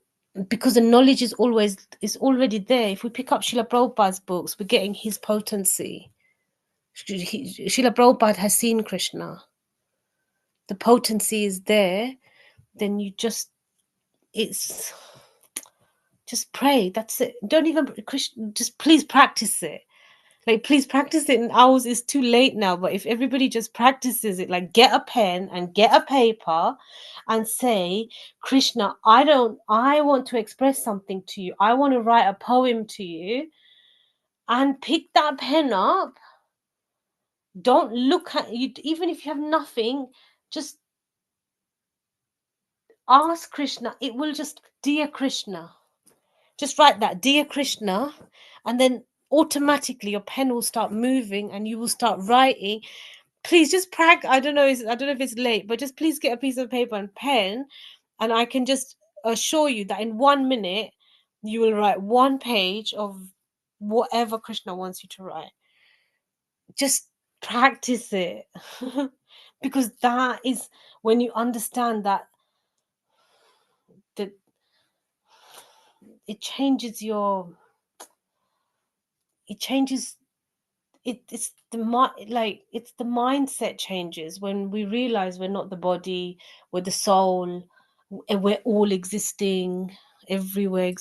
because the knowledge is already there. If we pick up Srila Prabhupada's books, we're getting his potency. Srila Prabhupada has seen Krishna. The potency is there. Then just pray. That's it. Don't even just please practice it. Like, please practice it. And ours is too late now. But if everybody just practices it, like get a pen and get a paper and say, Krishna, I want to express something to you. I want to write a poem to you. And pick that pen up. Don't look at you. Even if you have nothing, just ask Krishna. It will just, dear Krishna. Just write that, dear Krishna. And then automatically your pen will start moving and you will start writing. Please just practice. I don't know if it's late, but just please get a piece of paper and pen, and I can just assure you that in 1 minute you will write 1 page of whatever Krishna wants you to write. Just practice it. Because that is when you understand that it changes it's the mindset changes when we realize we're not the body, we're the soul, we're all existing everywhere.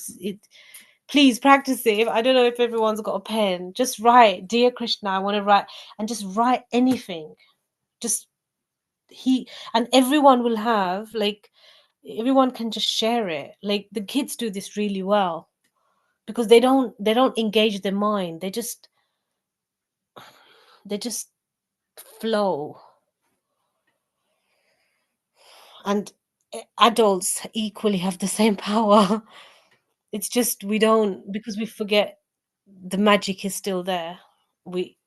Please practice it. I don't know if everyone's got a pen. Just write, dear Krishna, I want to write, and just write anything. Just and everyone will have, like, everyone can just share it. Like the kids do this really well because they don't engage their mind. They just flow. And adults equally have the same power. It's just we don't, because we forget the magic is still there. We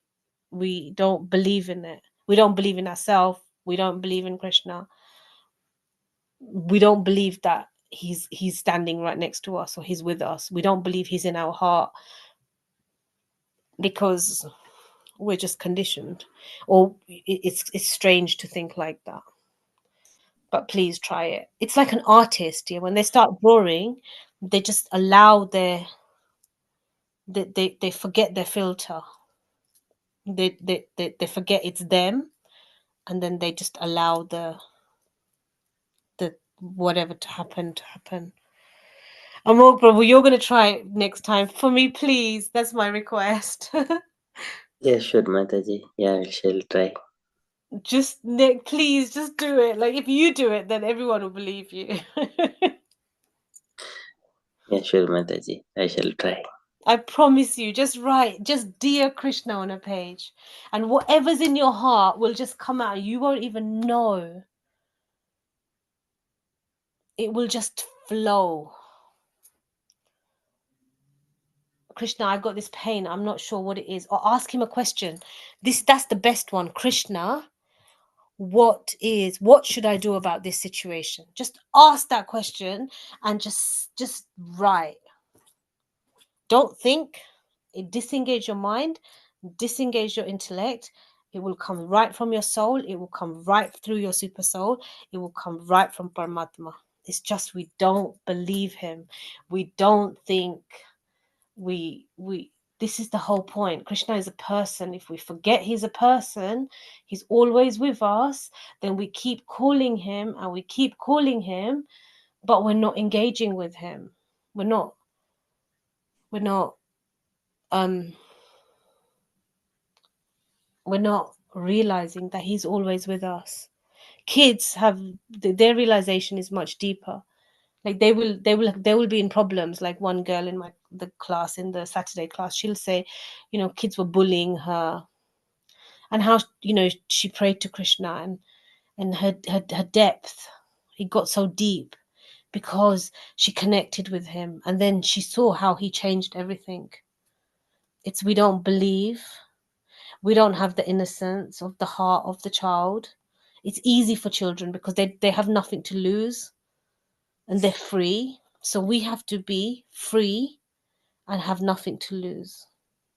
don't believe in it. We don't believe in ourselves. We don't believe in Krishna. We don't believe that he's standing right next to us or he's with us. We don't believe he's in our heart because we're just conditioned, or it's strange to think like that. But please try it. It's like an artist, yeah. When they start drawing, they just allow they forget their filter. They forget it's them, and then they just allow the whatever to happen to happen. Amol Prabhu, you're gonna try it next time for me, please. That's my request. Yeah, sure, Mataji. Yeah, I shall try. Just Nick, please, just do it. Like if you do it, then everyone will believe you. Yeah, sure, Mataji. I shall try. I promise you, just write, just Dear Krishna on a page, and whatever's in your heart will just come out. You won't even know. It will just flow. Krishna, I got this pain. I'm not sure what it is. Or ask him a question. That's the best one. Krishna, what should I do about this situation? Just ask that question and just write. Don't think. Disengage your mind, disengage your intellect. It will come right from your soul. It will come right through your super soul. It will come right from Paramatma. It's just we don't believe him. We don't think we this is the whole point. Krishna is a person. If we forget he's a person, he's always with us, then we keep calling him and we keep calling him, but we're not engaging with him. We're not um we're not realizing that he's always with us. Kids have their realization is much deeper. Like they will be in problems. Like one girl in the class, in the Saturday class, she'll say, kids were bullying her, and how she prayed to Krishna, and her depth, it got so deep because she connected with him, and then she saw how he changed everything. It's we don't believe. We don't have the innocence of the heart of the child. It's easy for children because they have nothing to lose and they're free. So we have to be free and have nothing to lose.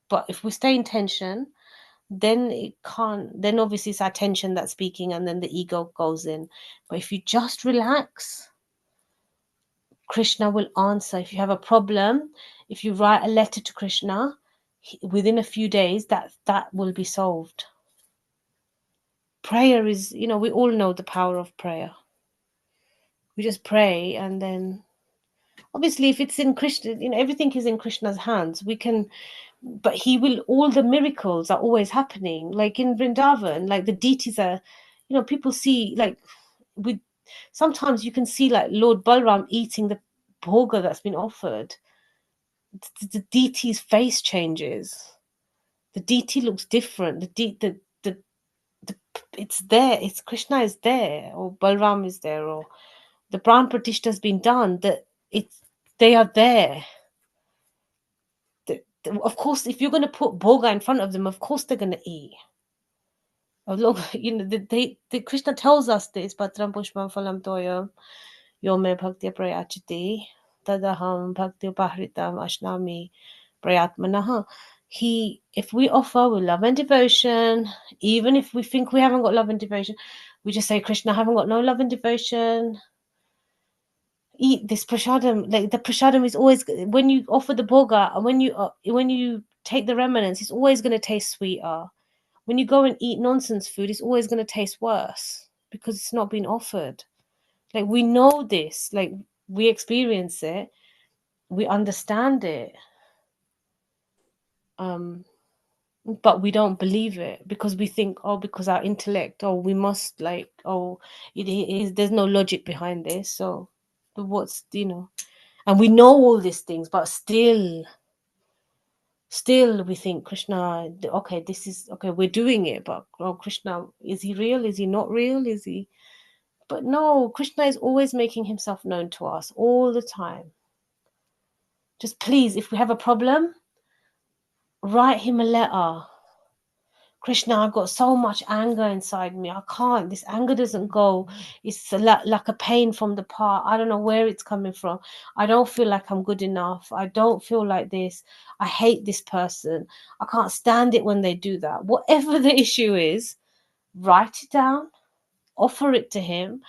But if we stay in tension, then it can't, then obviously it's our tension that's speaking and then the ego goes in. But if you just relax, Krishna will answer. If you have a problem, if you write a letter to Krishna, within a few days that will be solved. Prayer is, we all know the power of prayer. We just pray, and then obviously if it's in Krishna, everything is in Krishna's hands. We can, but he will, all the miracles are always happening. Like in Vrindavan, like the deities are, people see, like with, sometimes you can see like Lord Balram eating the bhoga that's been offered. The deity's face changes. The deity looks different. It's there. It's Krishna is there, or Balram is there, or the Pran Pratishtha has been done. That they are there. Of course, if you're going to put bhoga in front of them, of course they're going to eat. Oh, look, the Krishna tells us this. Patram pushpam phalam toyam yome bhakti prayachiti tadaham bhakti upahritam ashnami prayatmanaha. If we offer with love and devotion, even if we think we haven't got love and devotion, we just say, Krishna, I haven't got no love and devotion. Eat this prasadam. Like the prasadam is always, when you offer the bhoga and when you take the remnants, it's always going to taste sweeter. When you go and eat nonsense food, it's always going to taste worse because it's not been offered. Like we know this, like we experience it, we understand it. But we don't believe it because we think, because our intellect, we must, like, it is, there's no logic behind this. So what's, and we know all these things, but still we think, Krishna, okay, this is okay, we're doing it, but Krishna, is he real? Is he not real? Is he? But no, Krishna is always making himself known to us all the time. Just please, if we have a problem, write him a letter. Krishna, I've got so much anger inside me. I can't. This anger doesn't go. It's like a pain from the part. I don't know where it's coming from. I don't feel like I'm good enough. I don't feel like this. I hate this person. I can't stand it when they do that. Whatever the issue is, write it down, offer it to him,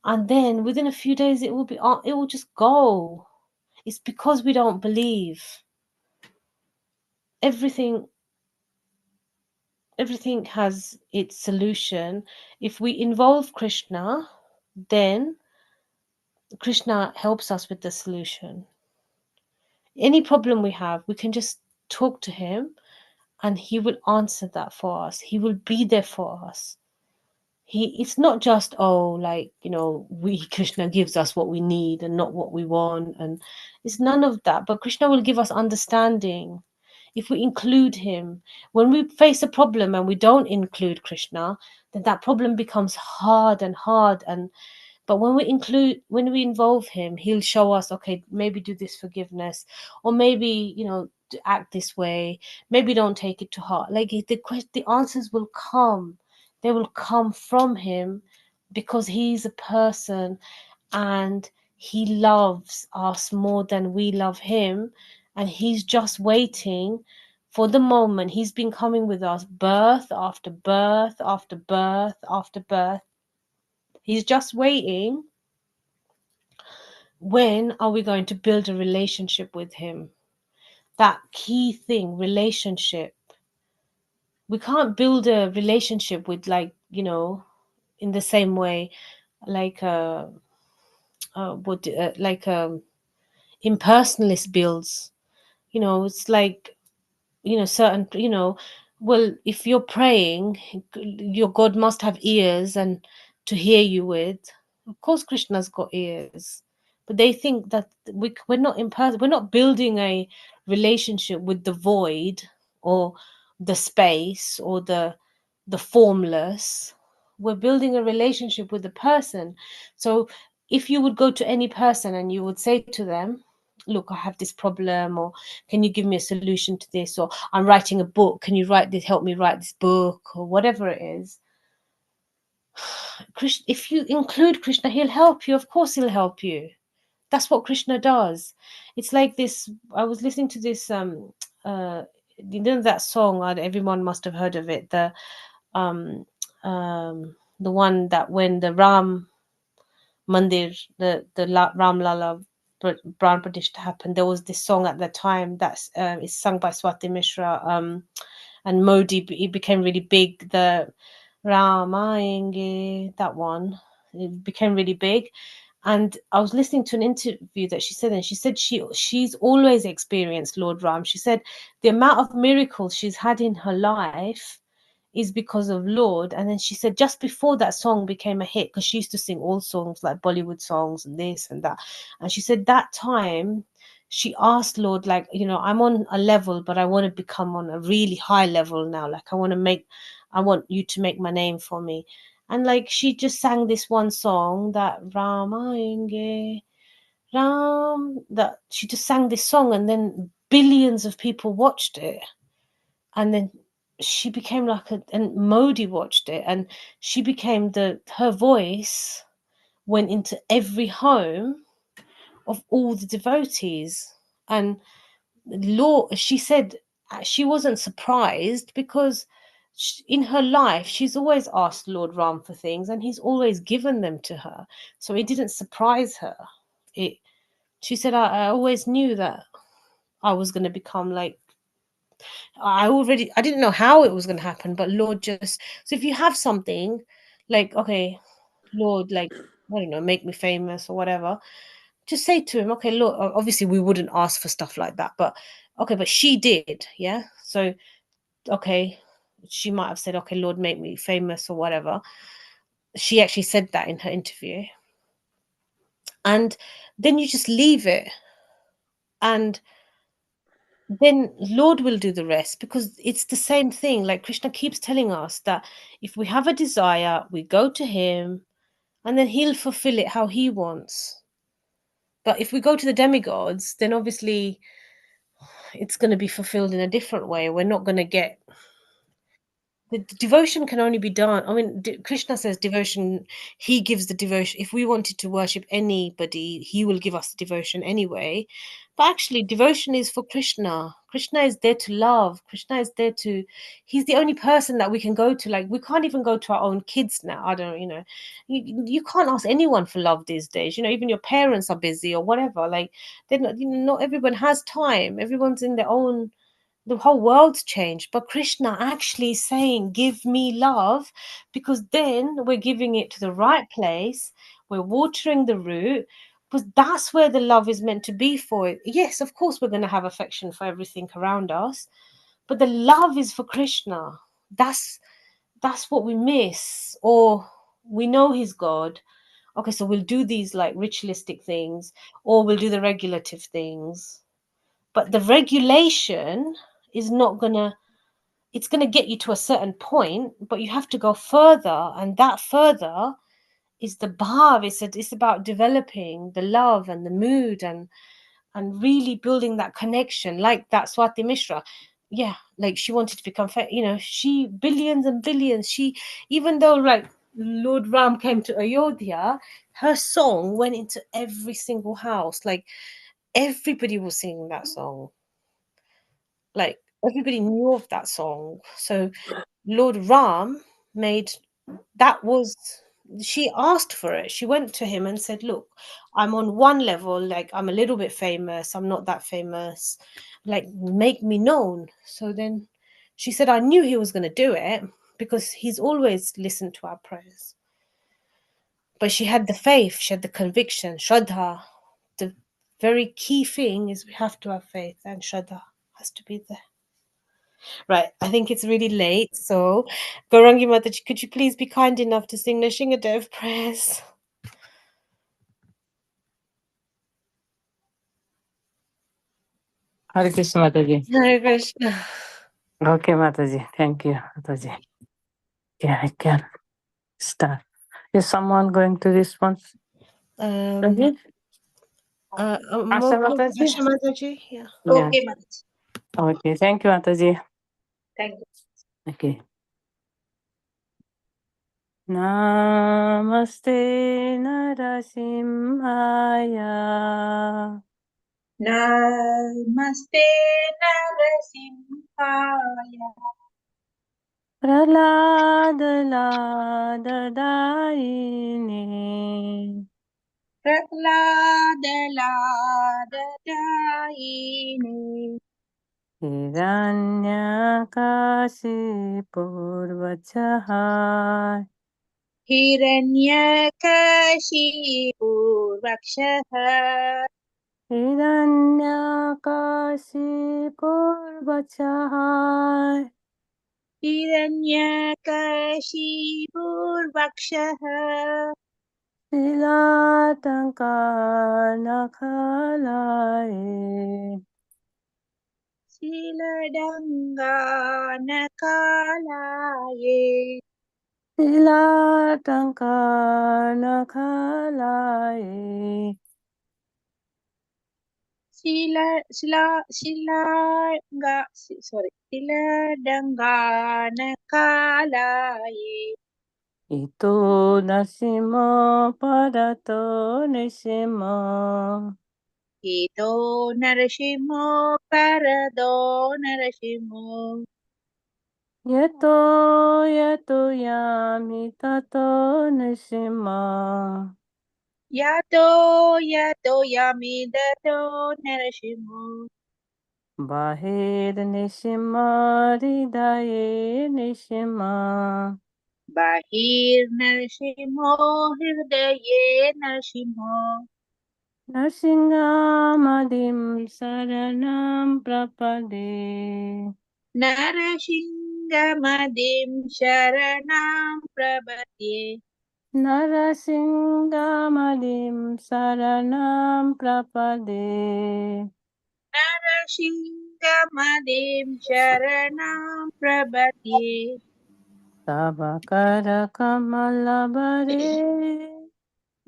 and then within a few days it will be. It will just go. It's because we don't believe. Everything has its solution. If we involve Krishna, then Krishna helps us with the solution. Any problem we have, we can just talk to him and he will answer that for us. He will be there for us. It's not just, we Krishna gives us what we need and not what we want, and it's none of that. But Krishna will give us understanding if we include him. When we face a problem and we don't include Krishna, then that problem becomes hard and hard. But when we involve him, he'll show us, okay, maybe do this forgiveness, or maybe, act this way. Maybe don't take it to heart. Like the answers will come. They will come from him because he's a person and he loves us more than we love him. And he's just waiting for the moment. He's been coming with us birth after birth after birth after birth. He's just waiting. When are we going to build a relationship with him? That key thing, relationship. We can't build a relationship with, in the same way, like impersonalist builds. It's like, certain, well, if you're praying, your God must have ears and to hear you with. Of course Krishna's got ears, but they think that we're not we're not building a relationship with the void or the space or the formless. We're building a relationship with the person. So if you would go to any person and you would say to them, look, I have this problem, or can you give me a solution to this, or I'm writing a book, can you help me write this book, or whatever it is. Krishna, if you include Krishna, he'll help you. Of course he'll help you. That's what Krishna does. It's like this. I was listening to this that song, everyone must have heard of it, um the one that when the Ram Mandir, Ram Lala Pran Pratishtha happened, there was this song at the time that's is sung by Swati Mishra, and Modi, it became really big. The Ramayenge, that one, it became really big. And I was listening to an interview that she said, and she said she's always experienced Lord Ram. She said the amount of miracles she's had in her life is because of Lord. And then she said just before that song became a hit, because she used to sing all songs like Bollywood songs and this and that, and she said that time she asked Lord, like, I'm on a level, but I want to become on a really high level now. Like, I want you to make my name for me. And like she just sang this one song, that Ramayenge Ram, that she just sang this song, and then billions of people watched it. And then she became and Modi watched it, and she became her voice went into every home of all the devotees. And Lord, she said she wasn't surprised, because in her life she's always asked Lord Ram for things and he's always given them to her, so it didn't surprise her. She said, I always knew that I was going to become like, I didn't know how it was going to happen, but Lord just, so if you have something like, okay, Lord, like, I don't know, make me famous or whatever, just say to him, okay, Lord, obviously we wouldn't ask for stuff like that, but okay, but she did, yeah? So, okay, she might have said, okay, Lord, make me famous or whatever. She actually said that in her interview. And then you just leave it. And then Lord will do the rest, because it's the same thing. Like Krishna keeps telling us that if we have a desire, we go to him and then he'll fulfill it how he wants. But if we go to the demigods, then obviously it's going to be fulfilled in a different way. We're not going to get the devotion can only be done. I mean, Krishna says devotion, he gives the devotion. If we wanted to worship anybody, he will give us the devotion anyway. But actually, devotion is for Krishna. Krishna is there to love. Krishna is there to, he's the only person that we can go to. Like, we can't even go to our own kids now. I don't, you can't ask anyone for love these days. Even your parents are busy or whatever. Like, they're not, not everyone has time. Everyone's in their own, the whole world's changed, but Krishna actually is saying, give me love, because then we're giving it to the right place, we're watering the root, because that's where the love is meant to be for it. Yes, of course, we're going to have affection for everything around us, but the love is for Krishna. That's what we miss, or we know he's God. Okay, so we'll do these like ritualistic things, or we'll do the regulative things, but the regulation is not gonna, it's gonna get you to a certain point, but you have to go further, and that further is the bhav. It's about developing the love and the mood, and really building that connection, like that Swati Mishra. Yeah, like she wanted to become she billions and billions, she, even though like Lord Ram came to Ayodhya, her song went into every single house, like everybody was singing that song, like everybody knew of that song. So Lord Ram made, that was, she asked for it. She went to him and said, look, I'm on one level, like I'm a little bit famous, I'm not that famous, like make me known. So then she said, I knew he was going to do it because he's always listened to our prayers. But she had the faith, she had the conviction, Shraddha. The very key thing is we have to have faith, and Shraddha has to be there. Right, I think it's really late, so Gaurangi Mataji, could you please be kind enough to sing Nashingadev prayers? Hare Krishna, Mataji. Hare Krishna. Okay, Mataji. Thank you, Mataji. Yeah, I can start. Is someone going to respond? Asha Mataji? Mataji, yeah. Yeah. Okay, Mataji. Okay, thank you, Mataji. Thank you. Okay. Namaste Narasimhaya Namaste Narasimhaya Praladaladaine Prahlaadaladayini Hiranyakashipurvachahai Hiranyakashipurvakshah Hiranyakashipurvachahai Hiranyakashipurvakshah Silatankanakalai Siladanganakalaya Silatankanakalai Siladanganakalaya Ito nasimo parato nisimo Ito narashimo parado narashimo Yato yato yami tato nisimo Yato yato yamidato narashimo Bahir nisimo hridaye nisimo Bahir narashimo hirdaye narashimo Narsingamadim saranam prapade Narasingamadim sharanam prabhati Narasingamadim saranam prapade Narasingamadim sharanam prabhati Tabakara kamalabare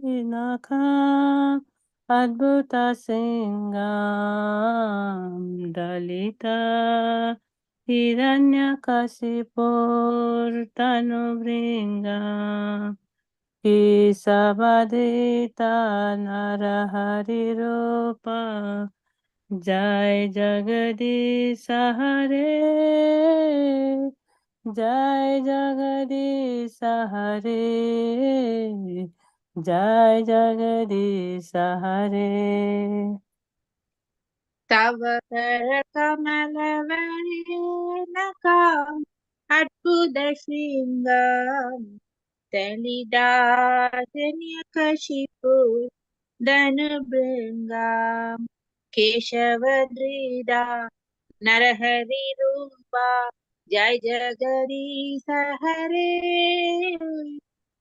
inakam adbhuta singam dalita Hiranyakashipur tanubringa Isabadita narahari rupa Jai Jagadish Hare Jai Jagadish Hare Jai Jagadish Hare Tava Karakamalavariyanakam Adbhuta Shringam Talidadanyakashipu Dhanubringam Keshavadrida Narahari Rupa Jai Jagadisa Hare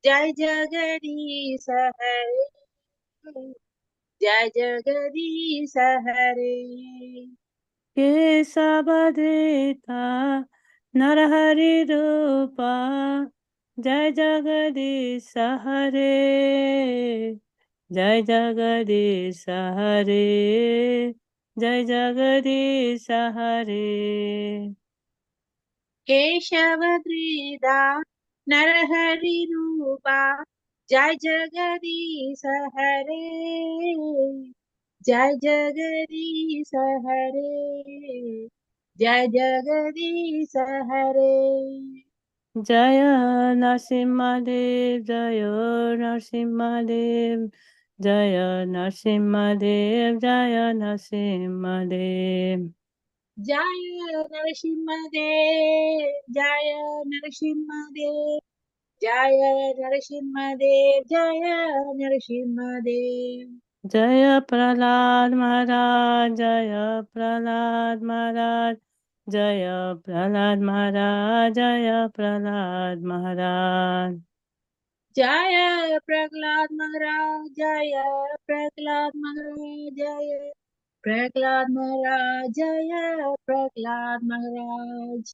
Jai Jagadisa Hare Jai Jagadisa Hare Kesabadita Narahari Rupa Jai Jagadish Hare Jai Jagadish Hare Jai Jagadish Hare Keshavadrida Narahari Rupa Jai Jagadisa Hare Jai Jagadisa Hare Jai Jagadisa Hare Jaya Narasimhadev Jaya Narasimhadev Jaya Narasimhadev Jaya Narasimhadev Jaya Narasimhadev Jaya Narasimhadev Jaya Narasimhadev Jaya Narasimhadev Jaya Prahlad Maharaj Jaya Prahlad Maharaj Jaya Prahlad Maharaj Jaya Prahlad Maharaj Jaya Prahlad Maharaj Jaya Prahlad Maharaj Jaya Prahlad Maharaj Jaya Prahlad Maharaj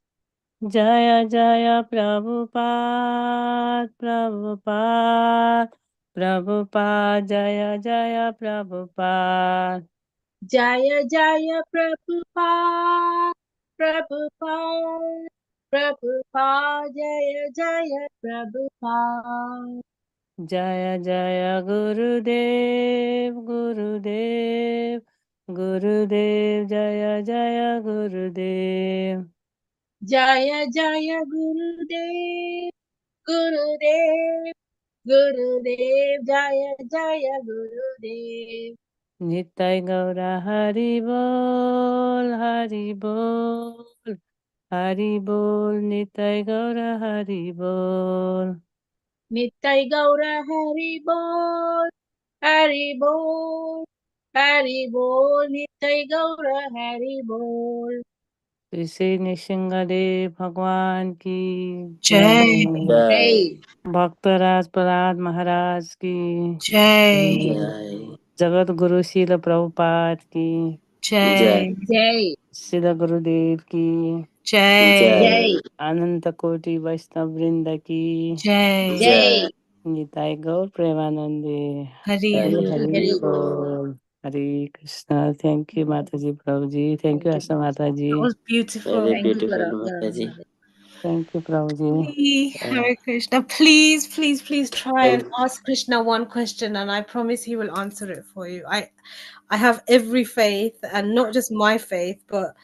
Jaya Jaya Prabhupada Prabhupada Prabhupada Jaya Jaya Prabhupada Jaya Jaya Prabhupada Prabhupada Prabhupada Jaya Jaya Prabhupada Jaya Jaya Gurudev Gurudev Gurudev Jaya Jaya Gurudev Jaya Jaya Gurudev Gurudev Gurudev Jaya Jaya Gurudev Nitai Gaura Hari Bol Hari Bol Hari Bol Nitai Gaura Hari Bol Nittai Gaura Hari Bol Hari Bol Hari Bol Nittai Gaura Hari Bol Shri Nrisimhadeva भगवान की Jai, जय Jai भक्तराज प्रहलाद महाराज की Jai, Jai. Jagat Guru शिल प्रभुपाद की Jai, Jai. Jai शिल गुरुदेव की Jai, Jai अनंत कोटि वैष्णव वृंद की Jai, Jai निताई गौर प्रेमानंदे Hari Hari Hari. Hari Hari बोल हरे कृष्णा थैंक यू माता जी प्रभु जी थैंक यू Thank you. आशा माता जी That was beautiful. Very Thank you for beautiful, Mataji. Mother. Thank you Prabhu ji Hare Krishna. Please, please, please try and And ask Krishna one question, and I promise he will answer it for you. I have every faith, and not just my faith, but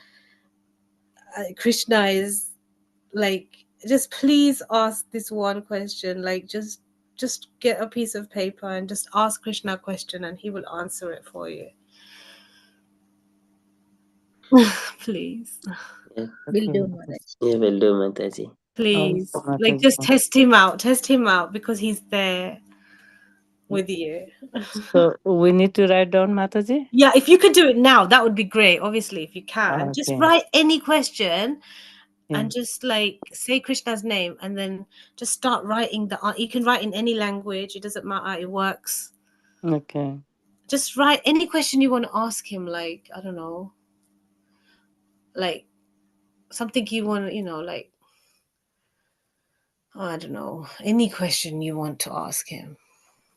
Krishna is like. Just please ask this one question. Like, just get a piece of paper and just ask Krishna a question, and he will answer it for you. Please, yeah, Will do, Mother. yeah, will do, Mataji. please, माता like, just test him out. Test him out because he's there with you. So we need to write down Mataji? Yeah, if you could do it now, that would be great. Obviously, if you can, just Okay. write any question Yeah. and just like say Krishna's name and then just start writing you can write in any language, it doesn't matter, it works. Okay. Just write any question you want to ask him, like, I don't know, like something you want, like, I don't know, any question you want to ask him.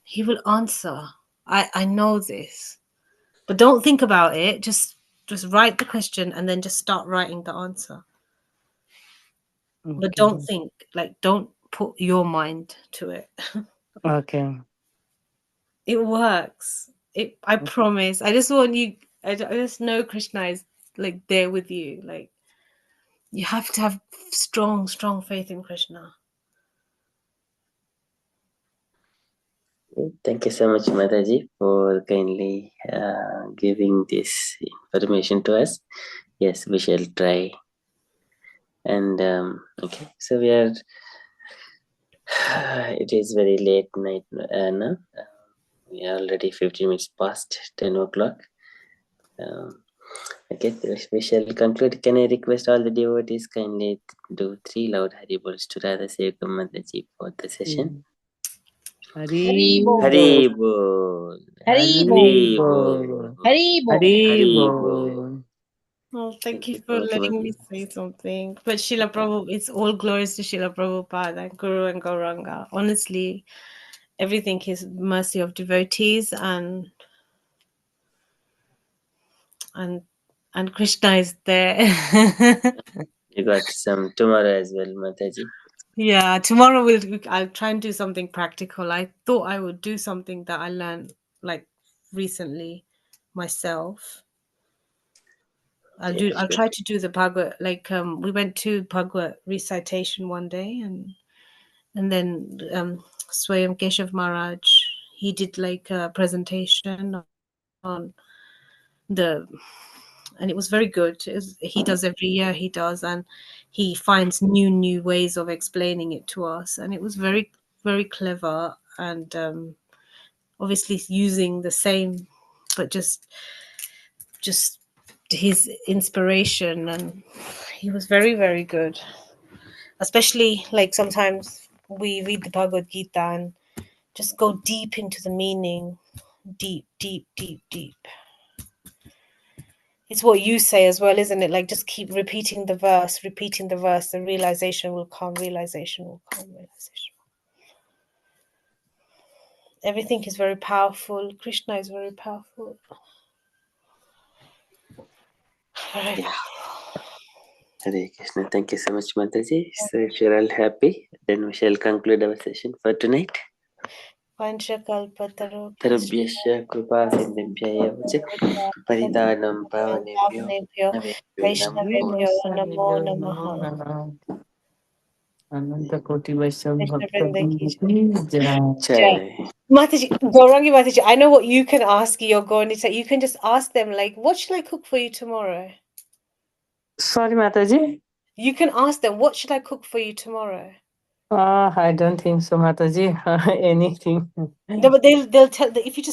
He will answer. I know this. But don't think about it. Just write the question and then just start writing the answer. but Okay. don't think, like, don't put your mind to it. Okay. It works. I promise. I just want you. I just know Krishna is like there with you. Like, you have to have strong, strong faith in Krishna. Thank you so much, Mataji, for kindly giving this information to us. Yes, we shall try. And okay, so we are. It is very late night now. We are already 15 minutes past 10 o'clock. Okay, we shall conclude. Can I request all the devotees kindly do 3 loud Haribols to RadhaSevika Mataji for the session? Hari Hari Bol. Bol. Hari Hari Bol. Bol. Hari Bol. Hari Hari Bol. Bol. Oh, thank you Thank for you so much, letting me Mataji. say something. But Srila Prabhupada, it's all glories to Srila Prabhupada and Guru and Gauranga. Honestly, everything is mercy of devotees, and Krishna is there. You got some tomorrow as well, Mataji. Yeah, tomorrow I'll try and do something practical. I thought I would do something that I learned like recently myself. I'll Yes, try to do the Bhagavad, like we went to Bhagavad recitation one day, and then Swayam Keshav Maharaj, he did like a presentation on the, and it was very good. He does every year, he does, and he finds new ways of explaining it to us, and it was very, very clever, and obviously using the same, but just his inspiration, and he was very, very good. Especially like sometimes we read the Bhagavad Gita and just go deep into the meaning, deep, deep, deep, deep. It's what you say as well, isn't it? Like, just keep repeating the verse, the realization will come, realization will come, realization. Everything is very powerful. Krishna is very powerful. Very yes. powerful. Hare Krishna. Thank you so much, Mataji. So if you're all happy, then we shall conclude our session for tonight. Tarabhyasya kripa sindhibhya paridanam pavanebhyo navebhyo namo Namo Namaha. Ananta Koti Vaishnav Krishna Bhakta Vrinda ki jai. Jai. Mataji, Gaurangi Mataji, I know what you can ask your Gaurani. You can just ask them, like, what should I cook for you tomorrow? Sorry, Mataji. You can ask them, what should I cook for you tomorrow? I don't think so, Mataji. Anything. No, but they'll tell, if you just